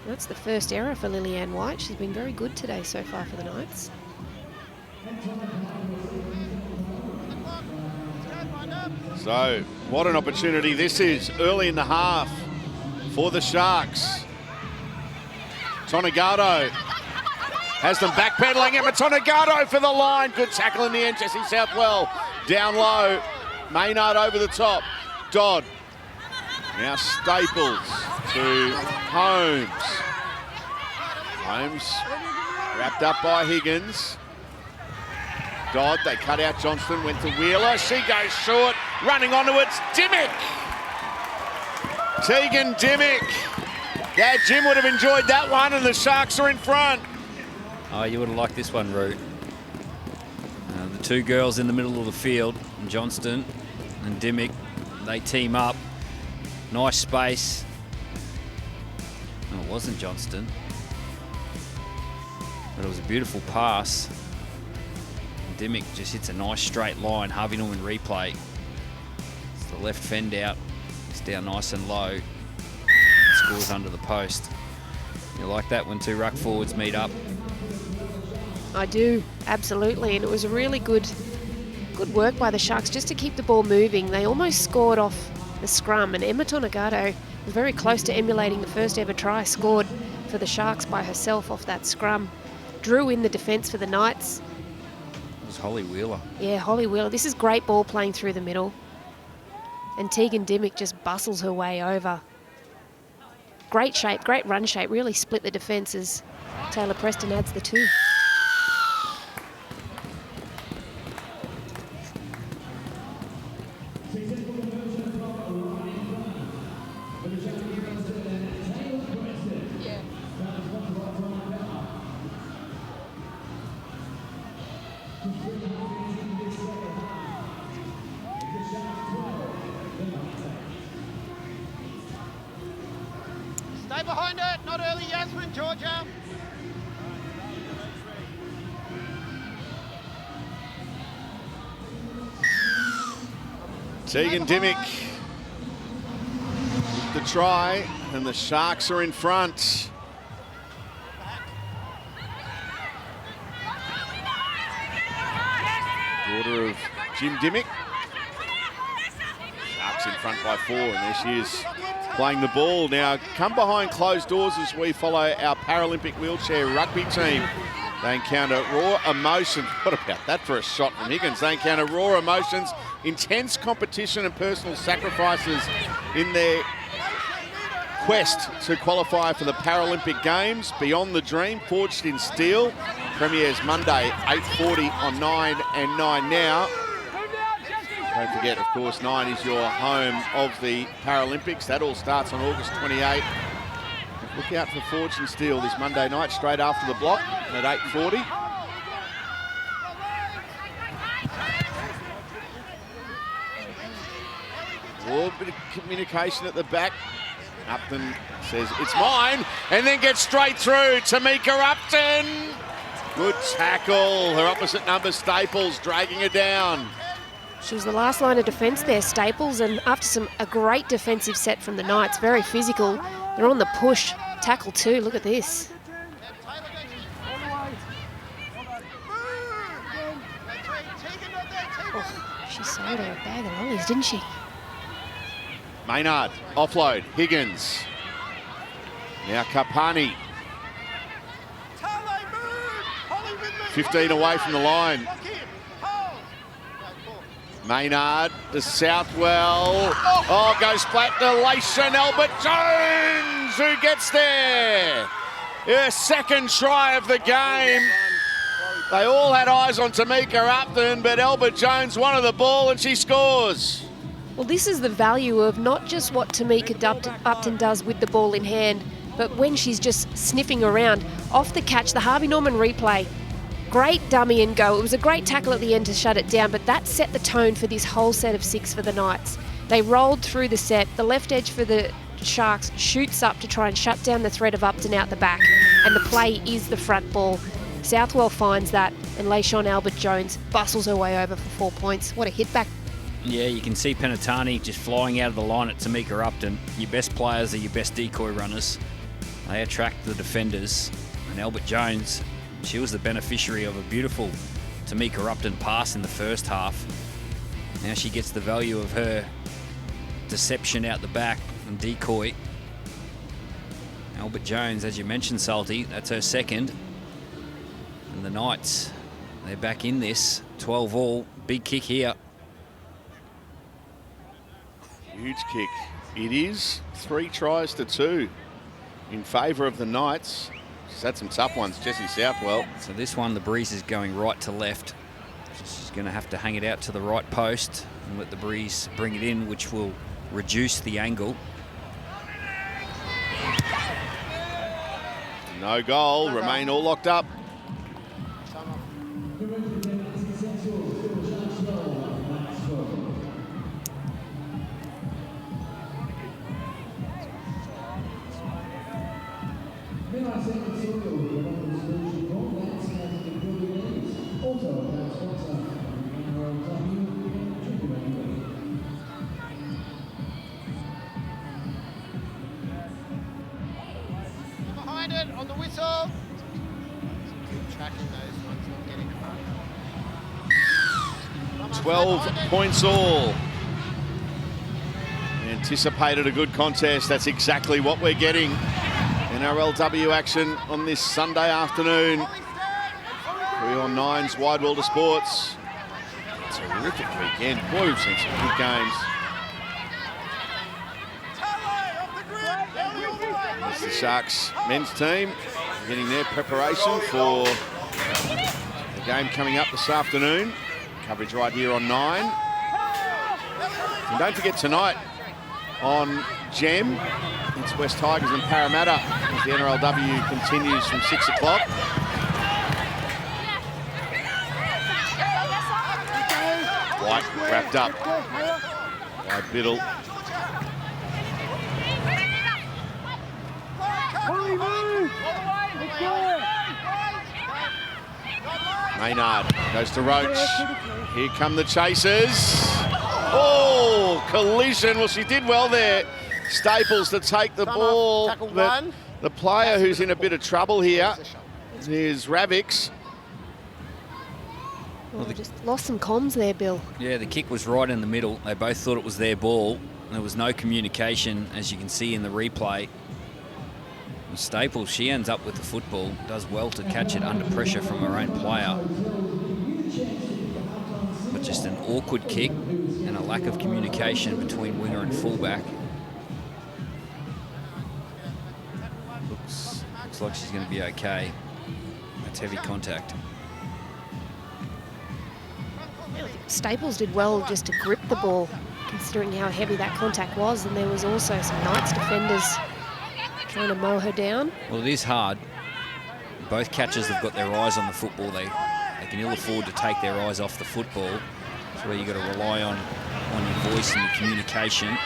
[SPEAKER 4] That's the first error for Lillian White. She's been very good today so far for the Knights.
[SPEAKER 2] So, what an opportunity this is early in the half for the Sharks. Tonagato has them backpedaling, and Tonagato for the line. Good tackle in the end, Jesse Southwell. Down low, Maynard over the top. Dodd. Now Staples to Holmes. Holmes wrapped up by Higgins. Dodd, they cut out Johnston, went to Wheeler. She goes short, running onto it. Dimmick. Tegan Dimmick. Yeah, Jim would have enjoyed that one, and the Sharks are in front.
[SPEAKER 3] Oh, you would have liked this one, Root. The two girls in the middle of the field, Johnston and Dimmick, they team up. Nice space. No, it wasn't Johnston. But it was a beautiful pass. And Dimmick just hits a nice straight line. Harvey Norman replay. It's the left fend out. It's down nice and low. Scores under the post. You like that when two ruck forwards meet up?
[SPEAKER 4] I do, absolutely. And it was a really good work by the Sharks just to keep the ball moving. They almost scored off the scrum, and Emma Tonagato was very close to emulating the first ever try scored for the Sharks by herself off that scrum. Drew in the defence for the Knights.
[SPEAKER 3] It was Holly Wheeler.
[SPEAKER 4] Yeah, Holly Wheeler. This is great ball playing through the middle. And Tegan Dimmick just bustles her way over. Great shape, great run shape, really split the defences. Taylor Preston adds the two.
[SPEAKER 1] Stay behind it, not early, Yasmin, Georgia.
[SPEAKER 2] Tegan Dimmick with the try, and the Sharks are in front. Daughter of Jim Dimmick. Sharks in front by 4, and there she is playing the ball. Now, come behind closed doors as we follow our Paralympic wheelchair rugby team. They encounter raw emotions. What about that for a shot from Higgins? They encounter raw emotions, intense competition and personal sacrifices in their quest to qualify for the Paralympic Games. Beyond the Dream, forged in steel. Premieres Monday, 8:40 on 9 and 9 now. Don't forget, of course, 9 is your home of the Paralympics. That all starts on August 28. Look out for Forged in Steel this Monday night, straight after the block at 8:40. A bit of communication at the back. Upton says, it's mine, and then gets straight through. Tamika Upton. Good tackle. Her opposite number, Staples, dragging her down.
[SPEAKER 4] She was the last line of defence there, Staples, and after a great defensive set from the Knights, very physical, they're on the push tackle too. Look at this. Oh, she sold her a bag of lollies, didn't she?
[SPEAKER 2] Maynard, offload, Higgins. Now Kapani. 15 away from the line. Maynard to Southwell. Oh, goes flat to Lation Albert Jones, who gets there. Yeah, second try of the game. They all had eyes on Tamika Upton, but Albert Jones wanted the ball and she scores.
[SPEAKER 4] Well, this is the value of not just what Tamika Upton does with the ball in hand, but when she's just sniffing around. Off the catch, the Harvey Norman replay. Great dummy and go. It was a great tackle at the end to shut it down, but that set the tone for this whole set of 6 for the Knights. They rolled through the set. The left edge for the Sharks shoots up to try and shut down the threat of Upton out the back, and the play is the front ball. Southwell finds that, and Layshawn Albert-Jones bustles her way over for 4 points. What a hit back.
[SPEAKER 3] Yeah, you can see Penatani just flying out of the line at Tamika Upton. Your best players are your best decoy runners. They attract the defenders, and Albert-Jones, she was the beneficiary of a beautiful Tamika Upton pass in the first half. Now she gets the value of her deception out the back and decoy. Albert-Jones, as you mentioned, Salty, that's her second. And the Knights, they're back in this. 12 all, big kick here.
[SPEAKER 2] Huge kick. It is 3 tries to 2 in favour of the Knights. She's had some tough ones, Jessie Southwell.
[SPEAKER 3] So this one, the breeze is going right to left. She's going to have to hang it out to the right post and let the breeze bring it in, which will reduce the angle.
[SPEAKER 2] No goal, remain all locked up.
[SPEAKER 1] Behind it on the whistle. Keep tracking those ones, not getting them up.
[SPEAKER 2] 12 points all. Anticipated a good contest. That's exactly what we're getting. NRLW action on this Sunday afternoon. 3 on 9's Wide World of Sports. Terrific weekend. Boy, we've seen some good games. It's the Sharks men's team getting their preparation for the game coming up this afternoon. Coverage right here on 9. And don't forget tonight on Gem, it's West Tigers and Parramatta as the NRLW continues from 6 o'clock. White wrapped up by Biddle. Maynard goes to Roach. Here come the chasers. Oh, collision. Well, she did well there. Staples to take the ball. But the player who's in a bit of trouble here is Ravix.
[SPEAKER 4] Well, they just lost some comms there, Bill.
[SPEAKER 3] Yeah, the kick was right in the middle. They both thought it was their ball. There was no communication, as you can see in the replay. And Staples, she ends up with the football, does well to catch it under pressure from her own player. But just an awkward kick and a lack of communication between winger and fullback. Looks like she's going to be okay. That's heavy contact.
[SPEAKER 4] Staples did well just to grip the ball, considering how heavy that contact was, and there was also some Knights defenders trying to mow her down.
[SPEAKER 3] Well, it is hard. Both catchers have got their eyes on the football. They can ill afford to take their eyes off the football. That's where you've got to rely on your voice and your communication.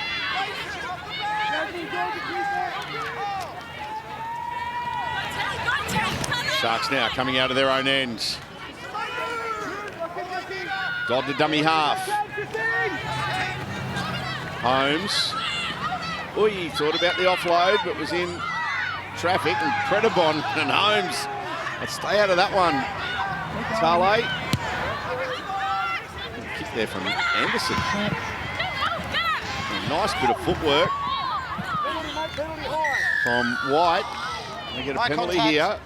[SPEAKER 2] Sharks now coming out of their own end. Dodd the dummy half. Holmes. Oh, he thought about the offload, but was in traffic, and Predabon and Holmes. Let's stay out of that one. Tale. Kick there from Anderson. A nice bit of footwork from White. They get a penalty here.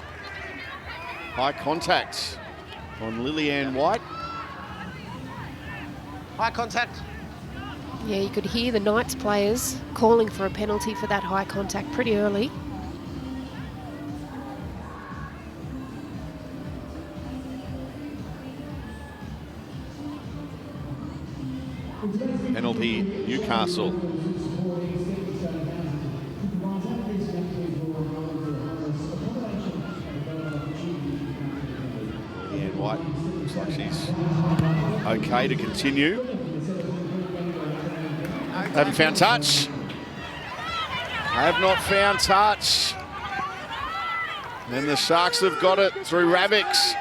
[SPEAKER 2] High contact on Lillian White.
[SPEAKER 1] High contact.
[SPEAKER 4] Yeah, you could hear the Knights players calling for a penalty for that high contact pretty early.
[SPEAKER 2] Penalty, Newcastle. Lillian White looks like she's okay to continue. Haven't found touch. Have not found touch. And the Sharks have got it through Ravix.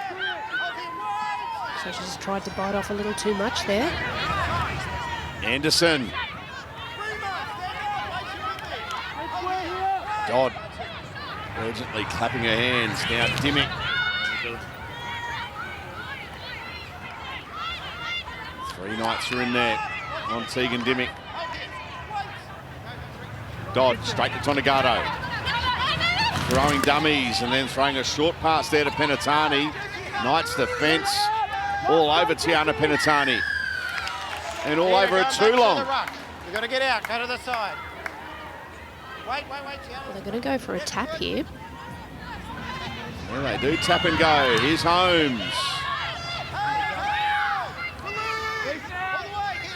[SPEAKER 4] So she just tried to bite off a little too much there.
[SPEAKER 2] Anderson. Dodd urgently clapping her hands. Now Dimmick. Three Knights are in there on Tegan Dimmick. Dodd straight to Tonegado. Throwing dummies and then throwing a short pass there to Penatani. Knights defence all over Tiana Penatani. And all over a Toulon.
[SPEAKER 1] You've got to get out, go to the side. Wait, Tiana.
[SPEAKER 4] Well, they're going to go for a tap here.
[SPEAKER 2] There they do, tap and go. Here's Holmes.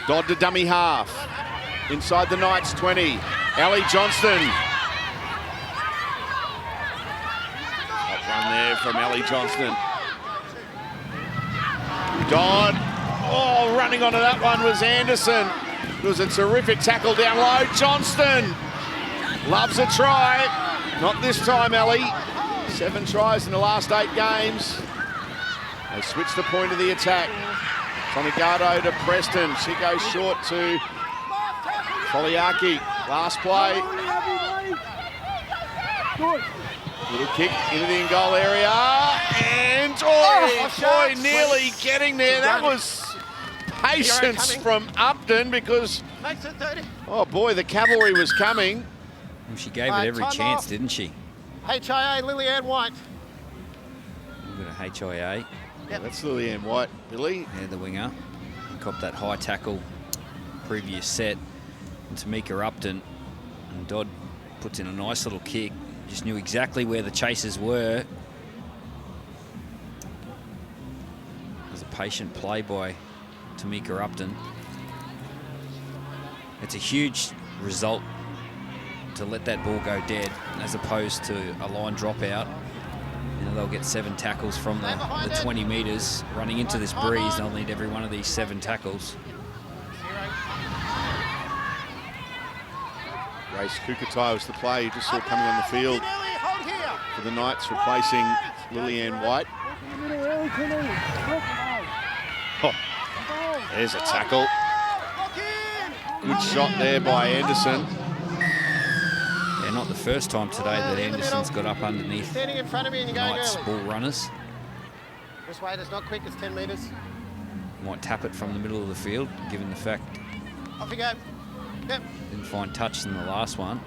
[SPEAKER 2] Dodd to dummy half. Inside the Knights 20. Ellie Johnston. Top run there from Ellie Johnston. Dodd. Oh, running onto that one was Anderson. It was a terrific tackle down low. Johnston loves a try. Not this time, Ellie. 7 tries in the last 8 games. They switch the point of the attack. Tonegado to Preston. She goes short to Foliaki. Last play. Little kick into the in-goal area. And boy, nearly getting there. That was patience from Upton because, oh boy, the cavalry was coming.
[SPEAKER 3] Well, she gave it every chance, didn't she?
[SPEAKER 1] HIA, Lillian White.
[SPEAKER 3] We've got a HIA.
[SPEAKER 2] Yep. That's Lillian White, Billy.
[SPEAKER 3] Yeah, the winger. Copped that high tackle previous set. And Tamika Upton. And Dodd puts in a nice little kick. Just knew exactly where the chasers were. It was a patient play by Tamika Upton. It's a huge result to let that ball go dead as opposed to a line dropout. You know, they'll get 7 tackles from the 20 metres. Running into this breeze, they'll need every one of these 7 tackles.
[SPEAKER 2] Grace Kukatai was the player you just saw coming on the field for the Knights, replacing Lillian White. Oh, there's a tackle. Good shot there by Anderson.
[SPEAKER 3] Yeah, not the first time today that Anderson's got up underneath
[SPEAKER 1] Standing in front of me and you're going
[SPEAKER 3] Knights
[SPEAKER 1] early.
[SPEAKER 3] ball runners.
[SPEAKER 1] Just wait, it's not quick, it's 10 metres.
[SPEAKER 3] Might tap it from the middle of the field, given the fact
[SPEAKER 1] Off you go. Yep.
[SPEAKER 3] didn't find touch in the last one.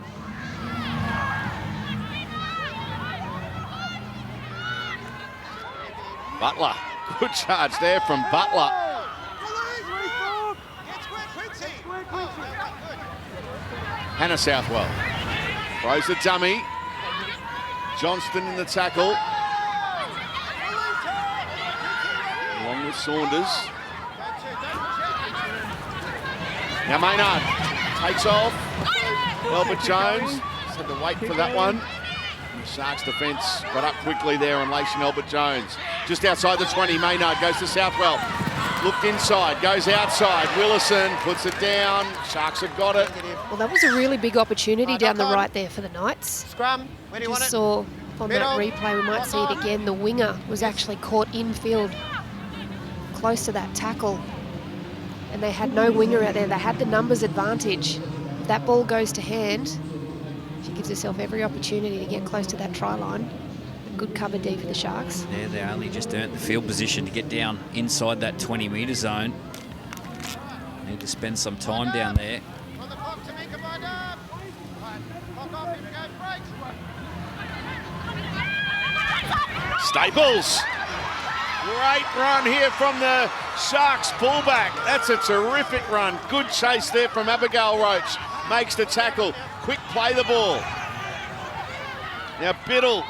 [SPEAKER 2] Butler, good charge there from Butler. Hannah Southwell throws the dummy. Johnston in the tackle. Along with Saunders. Now Maynard takes off. Albert Jones just had to wait for that one. The Sharks defence got up quickly there on Lation Albert Jones. Just outside the 20, Maynard goes to Southwell. Looked inside, goes outside. Willison puts it down. Sharks have got it.
[SPEAKER 4] Well, that was a really big opportunity down the right there for the Knights.
[SPEAKER 1] Scrum, where do you want
[SPEAKER 4] Just
[SPEAKER 1] it?
[SPEAKER 4] saw on that
[SPEAKER 1] Middle.
[SPEAKER 4] replay, we might see it again, the winger was actually caught infield close to that tackle. And they had no winger out there. They had the numbers advantage. If that ball goes to hand, She gives herself every opportunity to get close to that try line. A good cover D for the Sharks.
[SPEAKER 3] Yeah, they only just earned the field position to get down inside that 20-metre zone. Need to spend some time down there.
[SPEAKER 2] Staples. Great run here from the Sharks fullback. That's a terrific run. Good chase there from Abigail Roach. Makes the tackle. Quick play the ball. Now Biddle.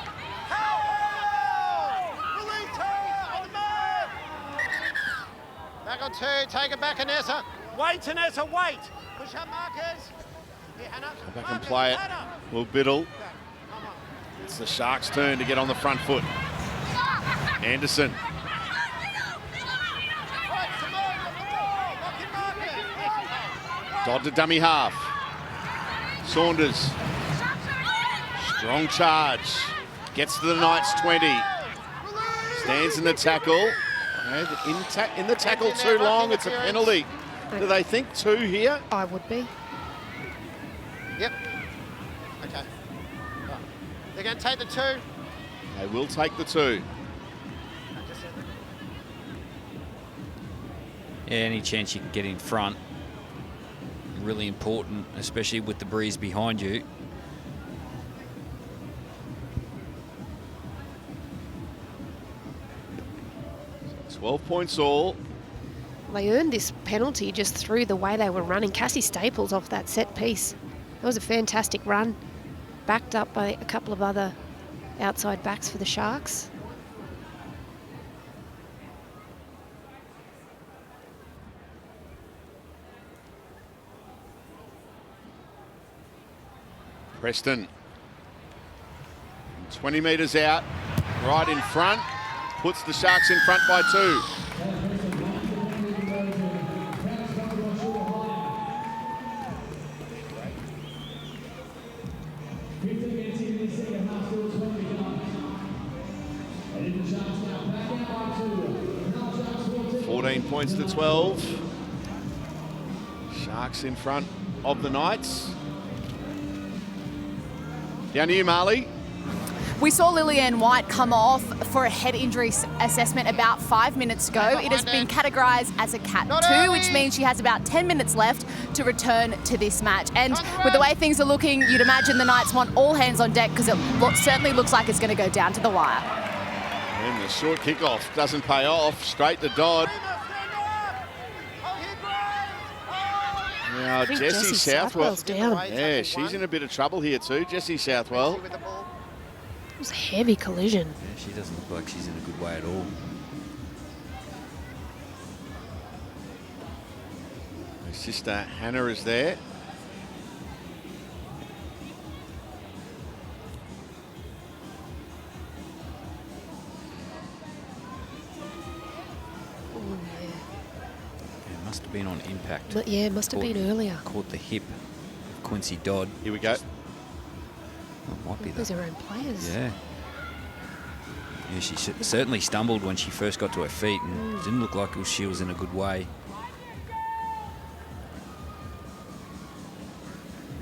[SPEAKER 1] Back on 2, take it back, Anessa. Wait, Anessa, wait. Push up markers. Here, Hannah.
[SPEAKER 2] Go back and play it. Well, Biddle. It's the Sharks' turn to get on the front foot. Anderson. Dodd to dummy half. Saunders. Strong charge. Gets to the Knights 20. Stands in the tackle. In the tackle too long, it's a penalty. Do they think 2 here?
[SPEAKER 4] I would be.
[SPEAKER 1] Yep. Okay. Right. They're going to take the 2.
[SPEAKER 2] They will take the 2.
[SPEAKER 3] Yeah, any chance you can get in front. Really important, especially with the breeze behind you.
[SPEAKER 2] So 12 points all.
[SPEAKER 4] They earned this penalty just through the way they were running. Cassie Staples off that set piece. That was a fantastic run, backed up by a couple of other outside backs for the Sharks.
[SPEAKER 2] Preston. 20 metres out, right in front. Puts the Sharks in front by 2. Points to 12. Sharks in front of the Knights. Down to you, Marley.
[SPEAKER 5] We saw Lillian White come off for a head injury assessment about 5 minutes ago. It has been categorised as a Cat 2, which means she has about 10 minutes left to return to this match. And with the way things are looking, you'd imagine the Knights want all hands on deck because it certainly looks like it's going to go down to the wire.
[SPEAKER 2] And the short kickoff doesn't pay off. Straight to Dodd. Now, Jessie Southwell's
[SPEAKER 4] down.
[SPEAKER 2] Yeah, she's in a bit of trouble here too, Jessie Southwell.
[SPEAKER 4] It was a heavy collision.
[SPEAKER 3] Yeah, she doesn't look like she's in a good way at all.
[SPEAKER 2] Her sister Hannah is there.
[SPEAKER 3] Must have been on impact.
[SPEAKER 4] But yeah, it must have been earlier.
[SPEAKER 3] Caught the hip of Quincy Dodd.
[SPEAKER 2] Here we go.
[SPEAKER 3] That might be
[SPEAKER 4] Those are her own players.
[SPEAKER 3] Yeah. Yeah, she certainly stumbled when she first got to her feet and didn't look like she was in a good way.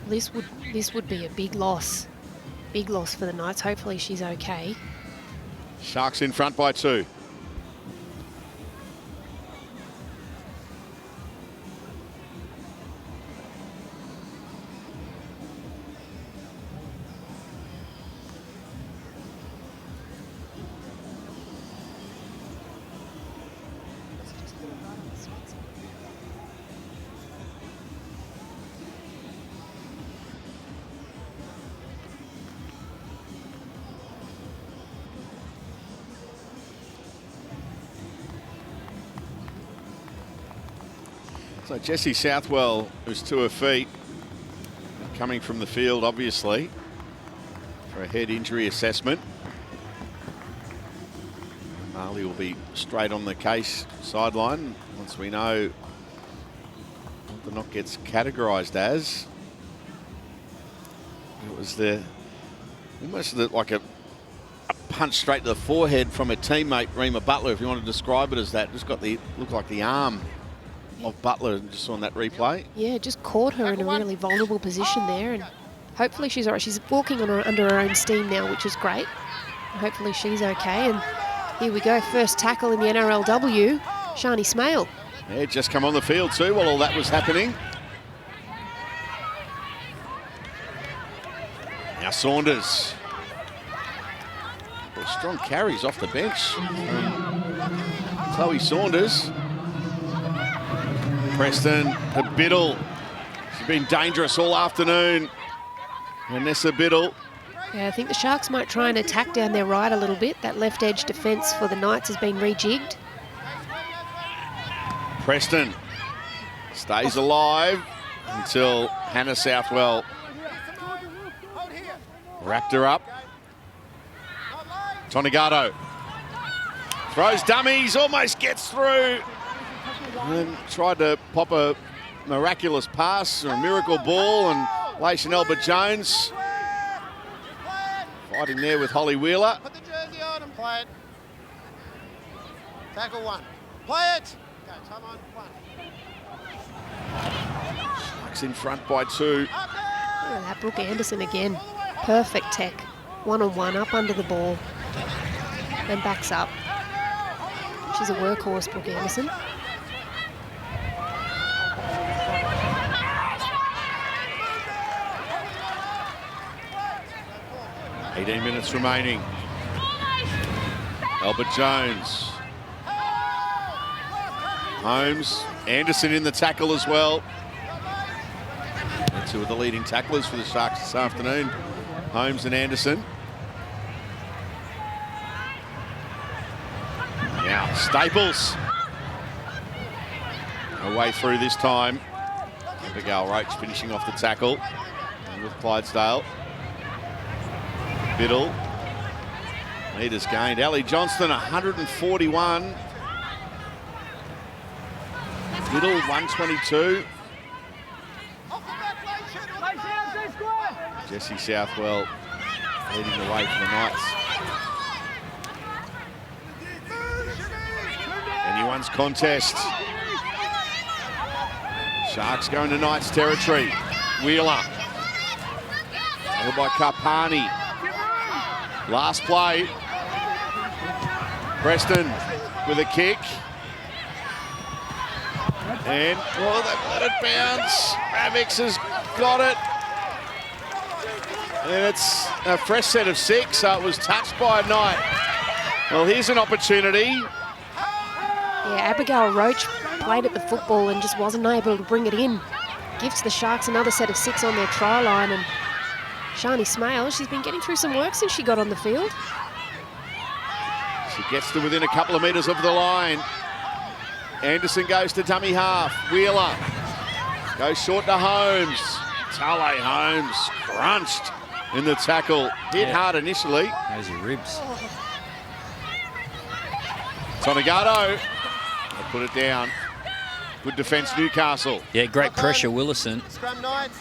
[SPEAKER 4] This would be a big loss. Big loss for the Knights. Hopefully she's okay.
[SPEAKER 2] Sharks in front by 2. So Jessie Southwell is to her feet, coming from the field, obviously, for a head injury assessment. Marley will be straight on the case sideline once we know what the knock gets categorised as. It was almost like a punch straight to the forehead from a teammate, Rima Butler, if you want to describe it as that. Just got looked like the arm of Butler just on that replay.
[SPEAKER 4] Yeah, just caught her in a really vulnerable position there and hopefully she's all right. She's walking on under her own steam now, which is great. Hopefully she's okay. And here we go, first tackle in the NRLW, Shani Smale.
[SPEAKER 2] Yeah, just come on the field too while all that was happening. Now Saunders. Well, strong carries off the bench. Chloe Saunders. Preston, Biddle. She's been dangerous all afternoon. Vanessa Biddle.
[SPEAKER 4] Yeah, I think the Sharks might try and attack down their right a little bit. That left edge defence for the Knights has been rejigged.
[SPEAKER 2] Preston stays alive until Hannah Southwell wrapped her up. Tonegado throws dummies, almost gets through. And then tried to pop a miraculous pass or a miracle ball, and Lacey Albert Jones fighting there with Holly Wheeler.
[SPEAKER 1] Put the jersey on and play it. Tackle one. Play it. Okay, time on, one.
[SPEAKER 2] Sharks in front by 2.
[SPEAKER 4] Oh, that Brooke Anderson again. Perfect tech. One-on-one, up under the ball. And backs up. She's a workhorse, Brooke Anderson.
[SPEAKER 2] $18 minutes remaining. Albert Jones. Holmes, Anderson in the tackle as well. They're two of the leading tacklers for the Sharks this afternoon, Holmes and Anderson. Now Staples. Away through this time. Abigail Roach finishing off the tackle with Clydesdale. Biddle. Meters gained. Ellie Johnston, 141. Biddle, 122. Jessie Southwell leading the way for the Knights. Anyone's contest. Sharks going to Knights territory. Wheeler. Followed by Karpani. Last play. Preston with a kick. And, well, they've let it bounce. Ravix has got it. And it's a fresh set of 6, so it was touched by a Knight. Well, here's an opportunity.
[SPEAKER 4] Yeah, Abigail Roach played at the football and just wasn't able to bring it in. Gives the Sharks another set of 6 on their try line, and Shani Smale, she's been getting through some work since she got on the field.
[SPEAKER 2] She gets to within a couple of metres of the line. Anderson goes to dummy half. Wheeler goes short to Holmes. Tale Holmes crunched in the tackle. Hit hard initially.
[SPEAKER 3] Those are ribs.
[SPEAKER 2] Tonegado. They put it down. Good defence, Newcastle.
[SPEAKER 3] Yeah, great pressure, Willison.
[SPEAKER 1] Scrum Knights.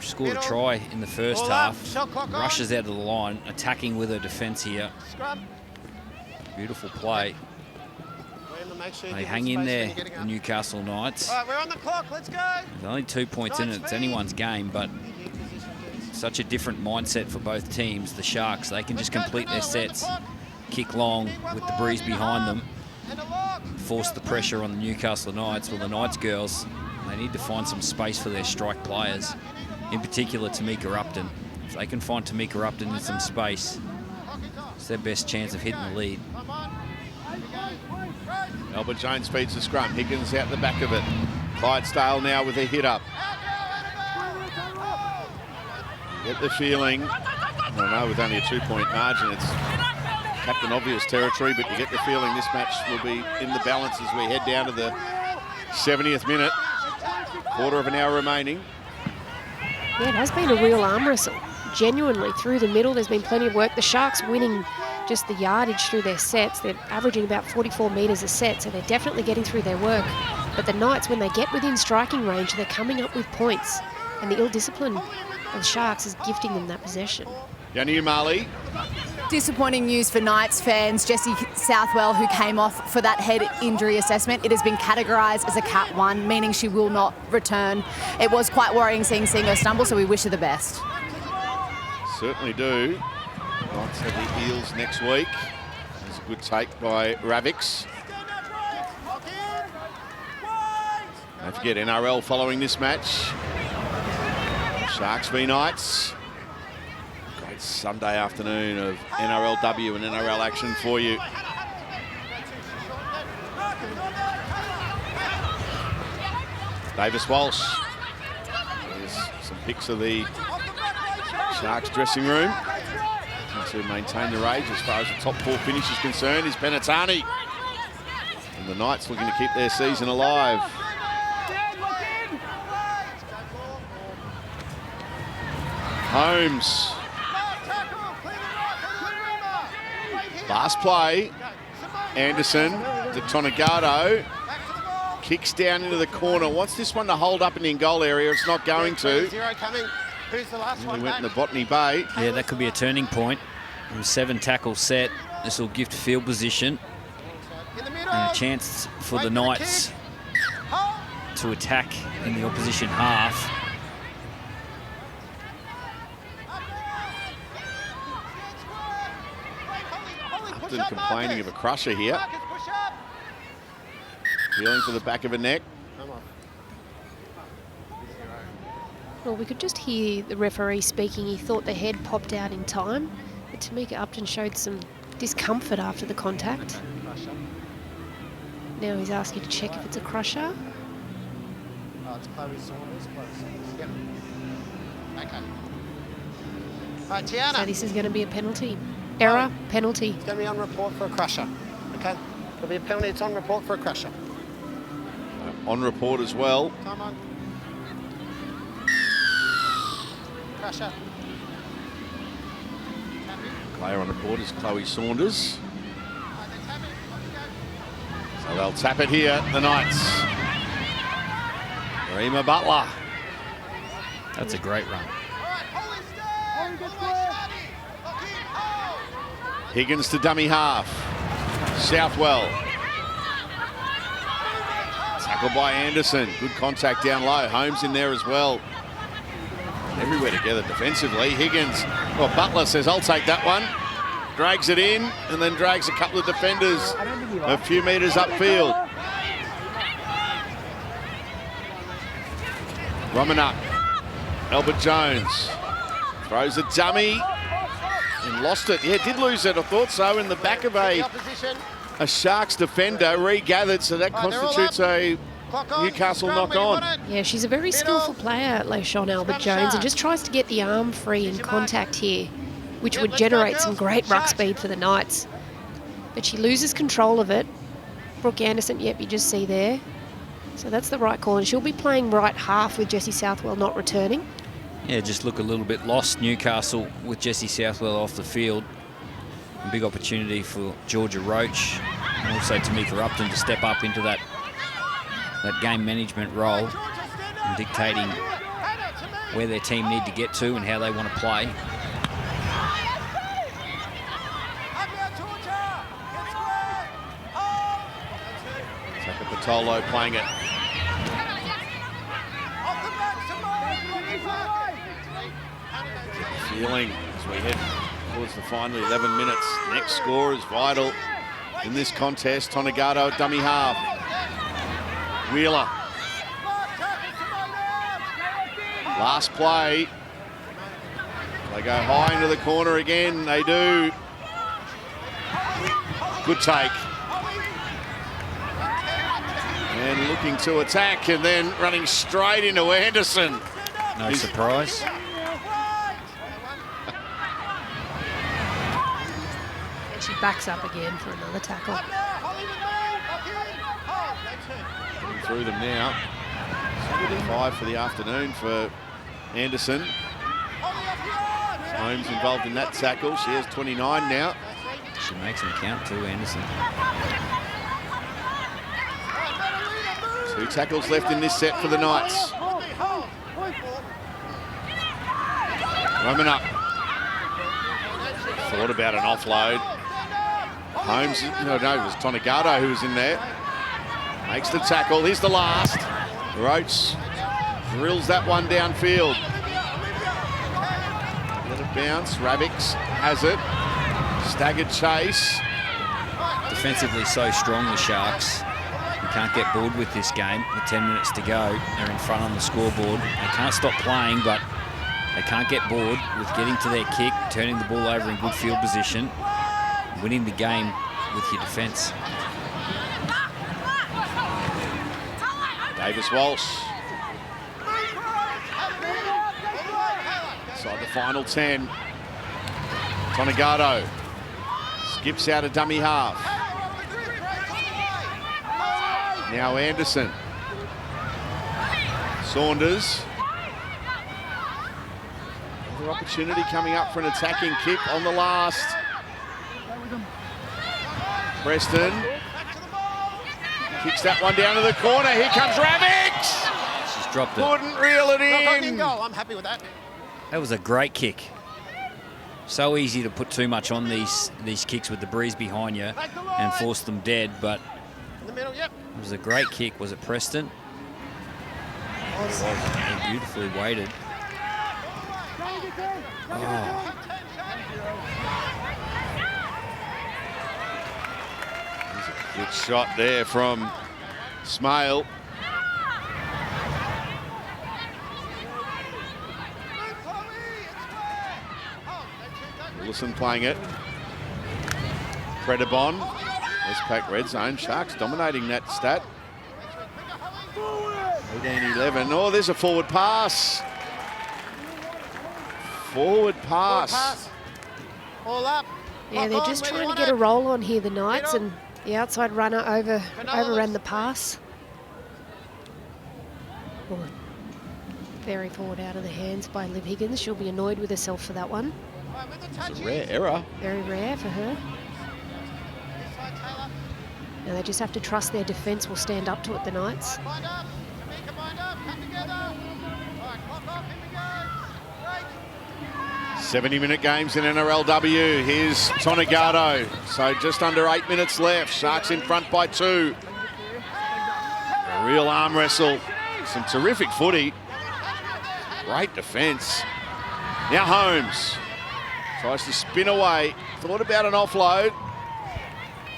[SPEAKER 3] Scored a try in the first
[SPEAKER 1] Ball up,
[SPEAKER 3] half.
[SPEAKER 1] shot clock on.
[SPEAKER 3] Rushes out of the line, attacking with her defence here.
[SPEAKER 1] Scrum.
[SPEAKER 3] Beautiful play.
[SPEAKER 1] Make sure
[SPEAKER 3] They
[SPEAKER 1] you
[SPEAKER 3] hang
[SPEAKER 1] give
[SPEAKER 3] in
[SPEAKER 1] them
[SPEAKER 3] there,
[SPEAKER 1] space when you're getting
[SPEAKER 3] the
[SPEAKER 1] up.
[SPEAKER 3] Newcastle Knights.
[SPEAKER 1] All right, we're on the clock. Let's go.
[SPEAKER 3] There's only 2 points in it. It's anyone's game, but such a different mindset for both teams. The Sharks, they can just complete their sets, kick long with the breeze behind them, force the pressure on the Newcastle Knights. Well, the Knights girls, they need to find some space for their strike players, in particular Tamika Upton. If they can find Tamika Upton in some space, it's their best chance of hitting the lead.
[SPEAKER 2] Albert Jones feeds the scrum. Higgins out the back of it. Clydesdale now with a hit up. Get the feeling, I don't know, with only a 2-point margin, it's Captain Obvious territory, but you get the feeling this match will be in the balance as we head down to the 70th minute. Quarter of an hour remaining.
[SPEAKER 4] Yeah, it has been a real arm wrestle. Genuinely, through the middle, there's been plenty of work. The Sharks winning just the yardage through their sets. They're averaging about 44 metres a set, so they're definitely getting through their work. But the Knights, when they get within striking range, they're coming up with points. And the ill discipline of the Sharks is gifting them that possession.
[SPEAKER 2] Yanni Umali.
[SPEAKER 5] Disappointing news for Knights fans. Jessie Southwell, who came off for that head injury assessment, it has been categorised as a Cat 1, meaning she will not return. It was quite worrying seeing her stumble, so we wish her the best.
[SPEAKER 2] Certainly do. Knights have the Eels next week. There's a good take by Ravix. Don't forget NRL following this match. Sharks v Knights. Great Sunday afternoon of NRLW and NRL action for you. Davis Walsh. There's some pics of the Sharks dressing room. To maintain the rage as far as the top 4 finish is concerned is Penatani. And the Knights looking to keep their season alive. Holmes. Last play. Anderson to Tonegado. Kicks down into the corner. Wants this one to hold up in the in-goal area. It's not going to.
[SPEAKER 1] Who's the last one?
[SPEAKER 2] He went in the Botany Bay.
[SPEAKER 3] Yeah, that could be a turning point. 7 tackles set. This will gift field position. And a chance for the Knights to attack in the opposition half.
[SPEAKER 2] Upton complaining of a crusher here. Feeling for the back of a neck.
[SPEAKER 4] Well, we could just hear the referee speaking. He thought the head popped out in time, but Tamika Upton showed some discomfort after the contact. Now he's asking to check if it's a crusher.
[SPEAKER 1] Oh, it's Chloe Saunders. Yep. Okay. All right, Tiana.
[SPEAKER 4] So this is going to be a penalty. Error, penalty.
[SPEAKER 1] It's going to be on report for a crusher. Okay. It'll be a penalty. It's on report for a crusher.
[SPEAKER 2] On report as well.
[SPEAKER 1] Time on. Crusher.
[SPEAKER 2] Player on report is Chloe Saunders. So they'll tap it here, the Knights. Rima Butler.
[SPEAKER 3] That's a great run.
[SPEAKER 2] Higgins to dummy half. Southwell. Tackled by Anderson. Good contact down low. Holmes in there as well. Everywhere together defensively. Higgins, well, Butler says, I'll take that one. Drags it in and then drags a couple of defenders a few metres upfield. Romanup. Albert Jones throws a dummy and lost it. Yeah, did lose it. I thought so. In the back of a Sharks defender, regathered, so that constitutes a Newcastle knock on.
[SPEAKER 4] Yeah, she's a very skillful player, LeSean Albert Jones, and just tries to get the arm free in contact here, which would generate some great ruck speed for the Knights. But she loses control of it. Brooke Anderson, yep, you just see there. So that's the right call, and she'll be playing right half with Jessie Southwell not returning.
[SPEAKER 3] Yeah, just look a little bit lost, Newcastle, with Jessie Southwell off the field. A big opportunity for Georgia Roach and also Tamika Upton to step up into that game management role and dictating where their team need to get to and how they want to play.
[SPEAKER 2] Taka Patolo playing it. Feeling as we head towards the final 11 minutes. Next score is vital in this contest. Tonegado at dummy half. Wheeler. Last play. They go high into the corner again. They do. Good take. And looking to attack and then running straight into Anderson.
[SPEAKER 3] No surprise.
[SPEAKER 4] And she backs up again for another tackle.
[SPEAKER 2] Getting through them now. 75 for the afternoon for Anderson. Holmes involved in that tackle. She has 29 now.
[SPEAKER 3] She makes them count too, Anderson.
[SPEAKER 2] 2 tackles left in this set for the Knights. Roman up. Thought about an offload. Holmes, no, it was Tonegado who was in there. Makes the tackle. Here's the last. Roach drills that one downfield. Let it bounce. Ravix has it. Staggered chase.
[SPEAKER 3] Defensively so strong, the Sharks. You can't get bored with this game with 10 minutes to go. They're in front on the scoreboard. They can't stop playing, but they can't get bored with getting to their kick, turning the ball over in good field position, winning the game with your defence.
[SPEAKER 2] Davis Walsh. Inside the final 10. Tonegado skips out a dummy half. Now Anderson. Saunders. Another opportunity coming up for an attacking kick on the last. Preston kicks that one down to the corner. Here comes Ravix.
[SPEAKER 3] She's dropped it.
[SPEAKER 2] Couldn't reel it in.
[SPEAKER 1] Goal. I'm happy with that.
[SPEAKER 3] That was a great kick. So easy to put too much on these kicks with the breeze behind you and force them dead, but
[SPEAKER 1] In the middle, yep.
[SPEAKER 3] it was a great kick. Was it Preston? It was. And beautifully weighted. Oh.
[SPEAKER 2] Good shot there from Smale. Wilson playing it. Predabon. Westpac red zone. Sharks dominating that stat. 18-11. Oh, there's a forward pass. Forward pass.
[SPEAKER 1] All up.
[SPEAKER 4] Yeah, they're just trying to get a roll on here, the Knights, and the outside runner overran the pass. Oh, very forward out of the hands by Liv Higgins. She'll be annoyed with herself for that one.
[SPEAKER 2] It's a rare error.
[SPEAKER 4] Very rare for her. Now they just have to trust their defence will stand up to it, the Knights.
[SPEAKER 2] 70-minute games in NRLW. Here's Tonegado. So just under 8 minutes left. Sharks in front by 2. A real arm wrestle. Some terrific footy. Great defence. Now Holmes tries to spin away. Thought about an offload.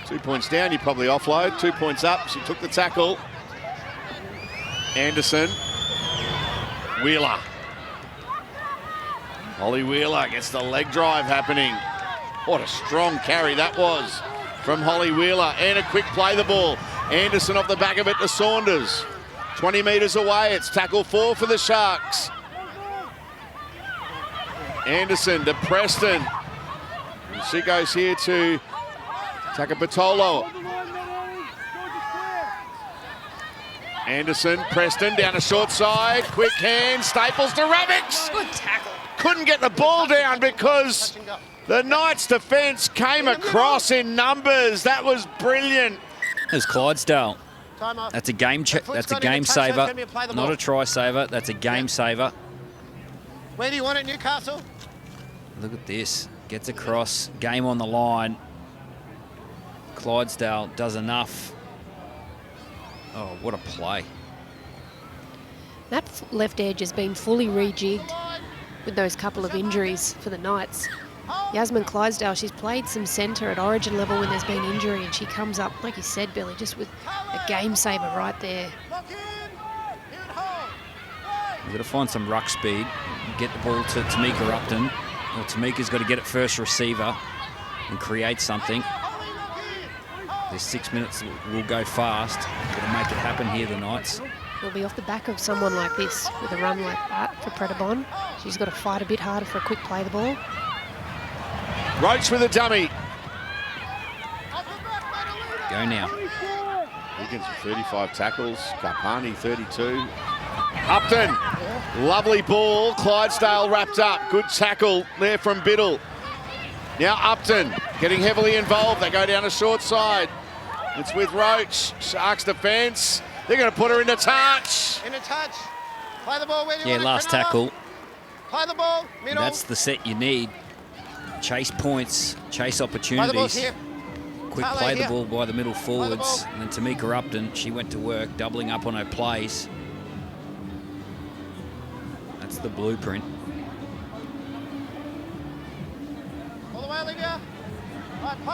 [SPEAKER 2] 2 points down, you probably offload. 2 points up, she took the tackle. Anderson. Wheeler. Holly Wheeler gets the leg drive happening. What a strong carry that was from Holly Wheeler. And a quick play the ball. Anderson off the back of it to Saunders. 20 metres away, it's tackle 4 for the Sharks. Anderson to Preston. And she goes here to Takapatolo. Anderson, Preston down a short side. Quick hand, Staples to Ravix.
[SPEAKER 5] Good tackle.
[SPEAKER 2] Couldn't get the ball down because the Knights' defence came across in numbers. That was brilliant.
[SPEAKER 3] There's Clydesdale.
[SPEAKER 1] Time off.
[SPEAKER 3] That's a game
[SPEAKER 1] Foot's
[SPEAKER 3] that's a
[SPEAKER 1] got in
[SPEAKER 3] game
[SPEAKER 1] touch, so it's
[SPEAKER 3] saver,
[SPEAKER 1] gonna be a play the
[SPEAKER 3] not
[SPEAKER 1] ball.
[SPEAKER 3] a try saver. That's a game saver.
[SPEAKER 1] Where do you want it, Newcastle?
[SPEAKER 3] Look at this. Gets across. Game on the line. Clydesdale does enough. Oh, what a play.
[SPEAKER 4] That left edge has been fully rejigged with those couple of injuries for the Knights. Yasmin Clydesdale, she's played some centre at origin level when there's been injury, and she comes up, like you said, Billy, just with a game saver right there.
[SPEAKER 3] We've got to find some ruck speed. Get the ball to Tamika Upton. Well, Tamika's got to get it first receiver and create something. There's 6 minutes, will go fast. Got to make it happen here, the Knights.
[SPEAKER 4] It'll be off the back of someone like this with a run like that for Predabon. She's got to fight a bit harder for a quick play the ball.
[SPEAKER 2] Roach with a dummy.
[SPEAKER 3] Go now.
[SPEAKER 2] Higgins with 35 tackles. Karpani 32. Upton. Lovely ball. Clydesdale wrapped up. Good tackle there from Biddle. Now Upton getting heavily involved. They go down a short side. It's with Roach. Sharks defence. They're going to put her into touch.
[SPEAKER 1] In a touch. Play the ball where you
[SPEAKER 3] Yeah,
[SPEAKER 1] want it.
[SPEAKER 3] last
[SPEAKER 1] Cronulla.
[SPEAKER 3] tackle.
[SPEAKER 1] Play the ball. Middle.
[SPEAKER 3] That's the set you need. Chase points, chase
[SPEAKER 1] Play the ball
[SPEAKER 3] opportunities.
[SPEAKER 1] here.
[SPEAKER 3] Quick
[SPEAKER 1] Tale
[SPEAKER 3] play the
[SPEAKER 1] here.
[SPEAKER 3] ball by the middle forwards.
[SPEAKER 1] ball.
[SPEAKER 3] And then Tamika Upton, she went to work, doubling up on her plays. That's the blueprint.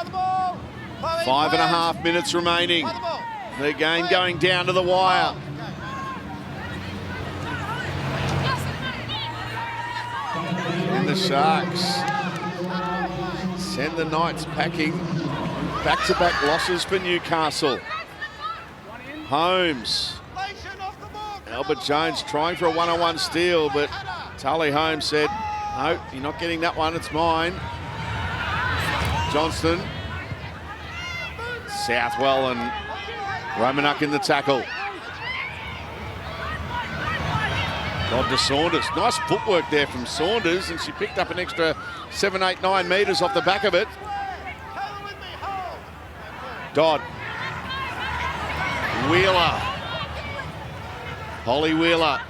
[SPEAKER 2] 5.5 minutes remaining. The game going down to the wire. And the Sharks send the Knights packing. Back-to-back losses for Newcastle. Holmes. Albert Jones trying for a one-on-one steal, but Tully Holmes said, no, you're not getting that one, it's mine. Johnston. Southwell and Romanuck in the tackle. Rod to Saunders. Nice footwork there from Saunders, and she picked up an extra 7, 8, 9 metres off the back of it. Dodd. Wheeler. Holly Wheeler.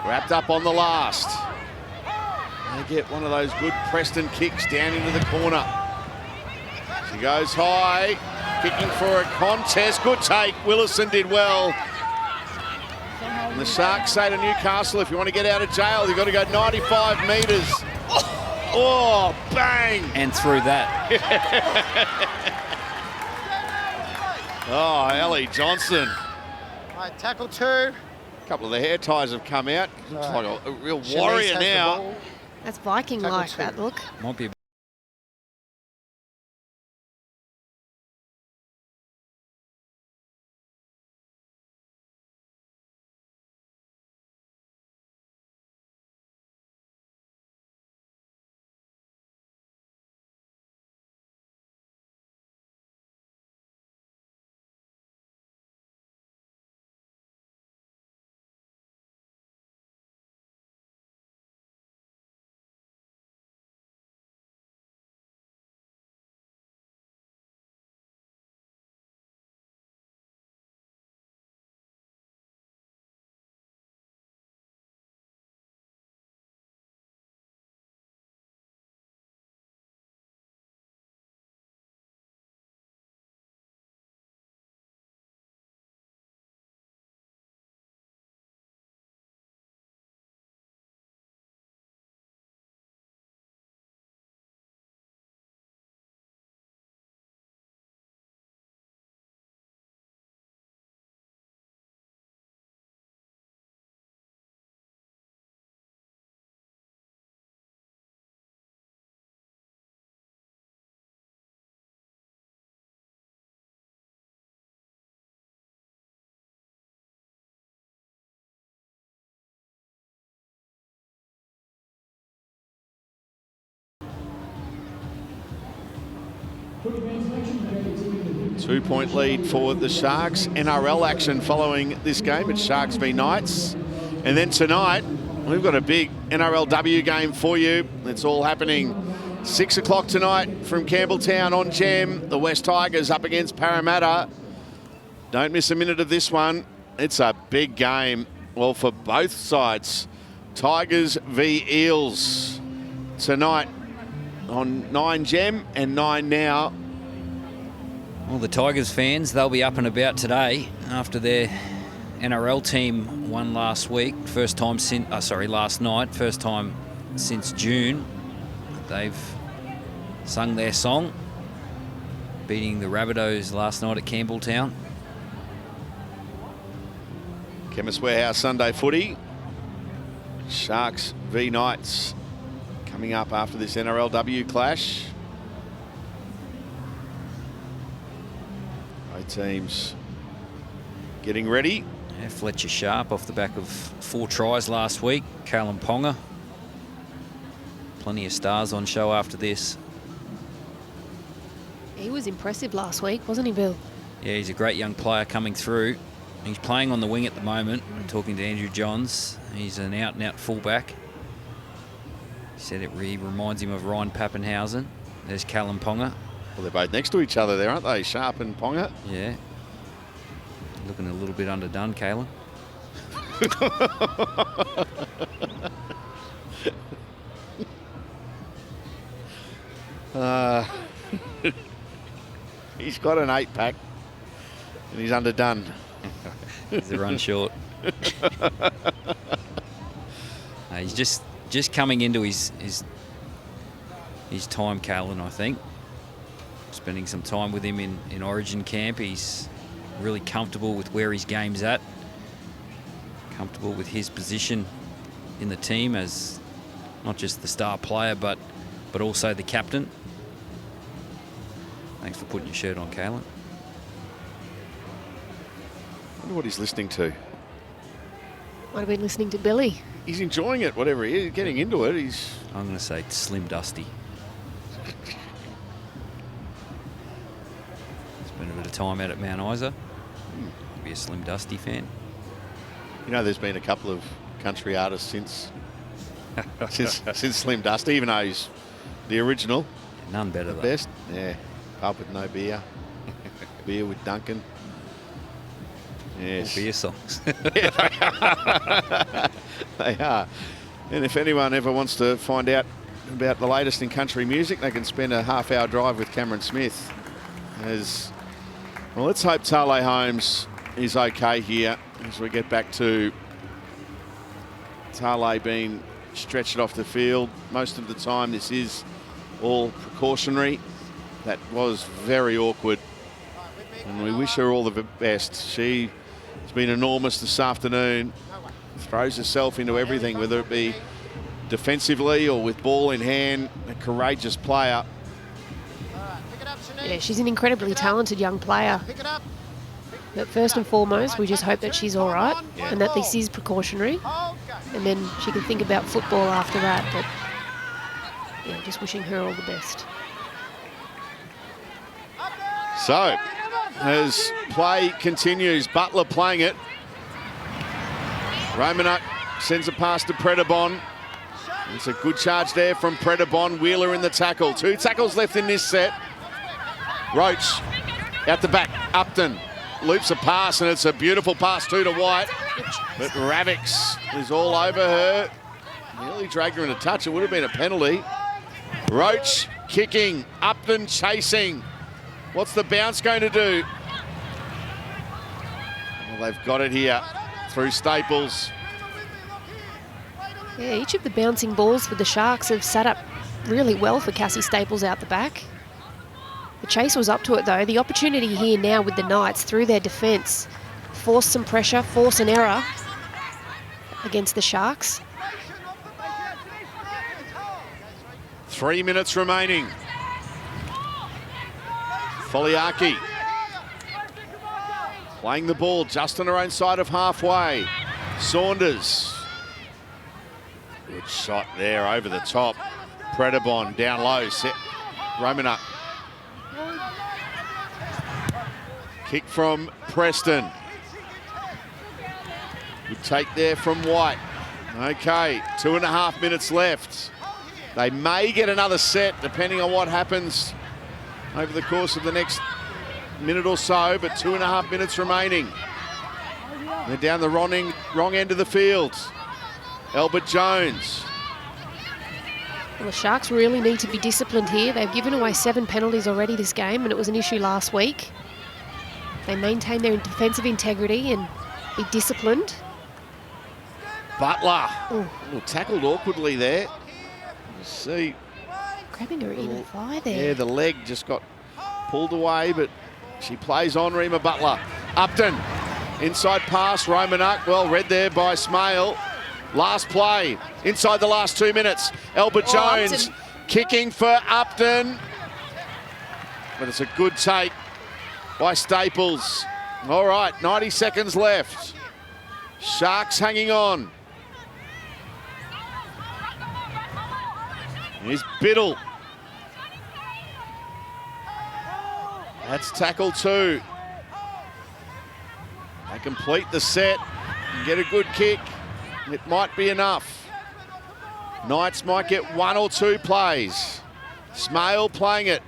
[SPEAKER 2] Wrapped up on the last. They get one of those good Preston kicks down into the corner. She goes high, kicking for a contest. Good take. Willison did well. And the Sharks say to Newcastle, if you want to get out of jail, you've got to go 95 metres. Oh, bang!
[SPEAKER 3] And through that.
[SPEAKER 2] Oh, Ellie Johnson.
[SPEAKER 1] All right, tackle 2.
[SPEAKER 2] A couple of the hair ties have come out. Looks like a real
[SPEAKER 1] Shanice
[SPEAKER 2] warrior
[SPEAKER 1] has the
[SPEAKER 2] now.
[SPEAKER 1] ball.
[SPEAKER 4] That's Viking-like,
[SPEAKER 1] Tackle 2.
[SPEAKER 4] that look.
[SPEAKER 3] Might be a
[SPEAKER 2] Two-point lead for the Sharks. NRL action following this game. It's Sharks v Knights. And then tonight, we've got a big NRLW game for you. It's all happening 6 o'clock tonight from Campbelltown on Gem. The West Tigers up against Parramatta. Don't miss a minute of this one. It's a big game. Well, for both sides. Tigers v Eels tonight on 9 Gem and 9 Now.
[SPEAKER 3] Well, the Tigers fans, they'll be up and about today after their NRL team won last week. First time since, last night. First time since June. They've sung their song, beating the Rabbitohs last night at Campbelltown.
[SPEAKER 2] Chemist Warehouse Sunday footy. Sharks v Knights coming up after this NRLW clash. Both teams getting ready.
[SPEAKER 3] Yeah, Fletcher Sharp off the back of 4 tries last week. Callum Ponga. Plenty of stars on show after this.
[SPEAKER 4] He was impressive last week, wasn't he, Bill?
[SPEAKER 3] Yeah, he's a great young player coming through. He's playing on the wing at the moment. I'm talking to Andrew Johns. He's an out-and-out fullback. He said he reminds him of Ryan Pappenhausen. There's Callum Ponga.
[SPEAKER 2] Well, they're both next to each other there, aren't they? Sharp and Ponga.
[SPEAKER 3] Yeah. Looking a little bit underdone, Callum.
[SPEAKER 2] He's got an 8-pack and he's underdone.
[SPEAKER 3] He's a run short. He's just coming into his time, Callan, I think. spending some time with him in Origin camp. He's really comfortable with where his game's at, comfortable with his position in the team as not just the star player, but also the captain. Thanks for putting your shirt on, Kalen.
[SPEAKER 2] I wonder what he's listening to.
[SPEAKER 4] Might have been listening to Billy.
[SPEAKER 2] He's enjoying it, whatever he is, getting into it.
[SPEAKER 3] I'm going to say Slim Dusty. Spent a bit of time out at Mount Isa. Be a Slim Dusty fan.
[SPEAKER 2] You know, there's been a couple of country artists since Slim Dusty, even though he's the original.
[SPEAKER 3] None better
[SPEAKER 2] the
[SPEAKER 3] though.
[SPEAKER 2] Best. Yeah. Pub with no beer. Beer with Duncan. Yes.
[SPEAKER 3] All beer songs.
[SPEAKER 2] They are. And if anyone ever wants to find out about the latest in country music, they can spend a half-hour drive with Cameron Smith. Well, let's hope Tale Holmes is okay here as we get back to Tale being stretched off the field. Most of the time this is all precautionary. That was very awkward. And we wish her all the best. She has been enormous this afternoon. Throws herself into everything, whether it be defensively or with ball in hand. A courageous player.
[SPEAKER 4] Yeah, she's an incredibly talented young player. But first and foremost, we just hope that she's all right and that this is precautionary. And then she can think about football after that. But yeah, just wishing her all the best.
[SPEAKER 2] So, as play continues, Butler playing it. Romanuk sends a pass to Predabon. It's a good charge there from Predabon. Wheeler in the tackle. 2 tackles left in this set. Roach out the back. Upton loops a pass, and it's a beautiful pass too to White. But Ravix is all over her. Nearly dragged her in a touch. It would have been a penalty. Roach kicking. Upton chasing. What's the bounce going to do? Well, they've got it here through Staples.
[SPEAKER 4] Yeah, each of the bouncing balls for the Sharks have sat up really well for Cassie Staples out the back. The chase was up to it though. The opportunity here now with the Knights through their defence. Force some pressure, force an error against the Sharks.
[SPEAKER 2] 3 minutes remaining. Foliaki playing the ball just on her own side of halfway. Saunders. Good shot there over the top. Predabon down low. Set Romanuk. Kick from Preston. Good take there from White. Okay, 2.5 minutes left. They may get another set depending on what happens over the course of the next minute or so, but 2.5 minutes remaining. They're down the wrong end of the field. Albert Jones.
[SPEAKER 4] Well, the Sharks really need to be disciplined here. They've given away 7 penalties already this game, and it was an issue last week. They maintain their defensive integrity and be disciplined.
[SPEAKER 2] Butler. Tackled awkwardly there. You see.
[SPEAKER 4] Grabbing her inner thigh there.
[SPEAKER 2] Yeah, the leg just got pulled away, but she plays on. Rima Butler. Upton. Inside pass. Romanuk. Well read there by Smale. Last play. Inside the last 2 minutes. Albert Jones
[SPEAKER 5] Upton.
[SPEAKER 2] kicking for Upton. But it's a good take by Staples. All right, 90 seconds left. Sharks hanging on. Here's Biddle. That's tackle 2. They complete the set and get a good kick. It might be enough. Knights might get 1 or 2 plays. Smale playing it.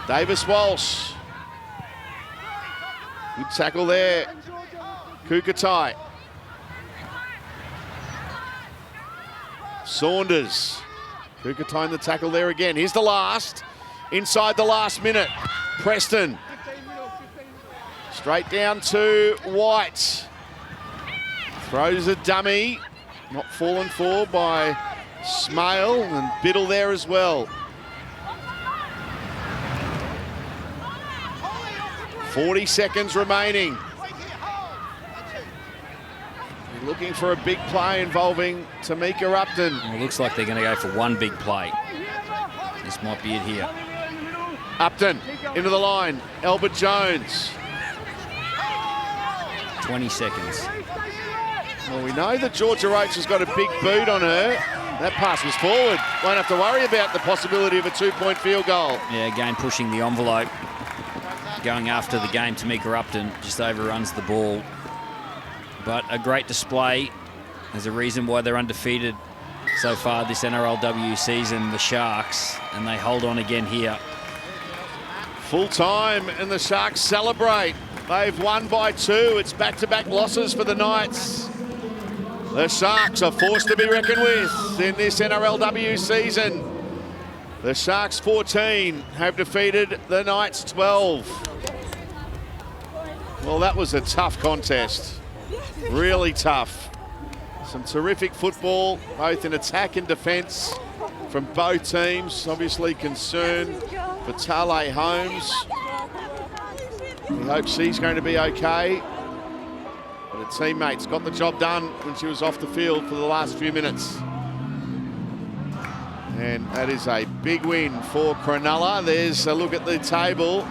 [SPEAKER 2] Davis Walsh. Good tackle there. Kukatai. Saunders. Kukatai in the tackle there again. Here's the last. Inside the last minute. Preston. Straight down to White. Throws a dummy. Not fallen for by Smale, and Biddle there as well. 40 seconds remaining. You're looking for a big play involving Tamika Upton.
[SPEAKER 3] Well, it looks like they're going to go for one big play. This might be it here.
[SPEAKER 2] Upton into the line. Albert Jones.
[SPEAKER 3] 20 seconds.
[SPEAKER 2] Well, we know that Georgia Roach has got a big boot on her. That pass was forward. Won't have to worry about the possibility of a 2-point field goal.
[SPEAKER 3] Yeah, again, pushing the envelope. Going after the game, Tamika Upton just overruns the ball. But a great display. There's a reason why they're undefeated so far this NRLW season, the Sharks, and they hold on again here.
[SPEAKER 2] Full time, and the Sharks celebrate. They've won by 2. It's back-to-back losses for the Knights. The Sharks are forced to be reckoned with in this NRLW season. The Sharks 14 have defeated the Knights 12. Well, that was a tough contest. Really tough. Some terrific football, both in attack and defence from both teams. Obviously concern for Tale Holmes. We hope she's going to be okay. But her teammates got the job done when she was off the field for the last few minutes. And that is a big win for Cronulla. There's a look at the table.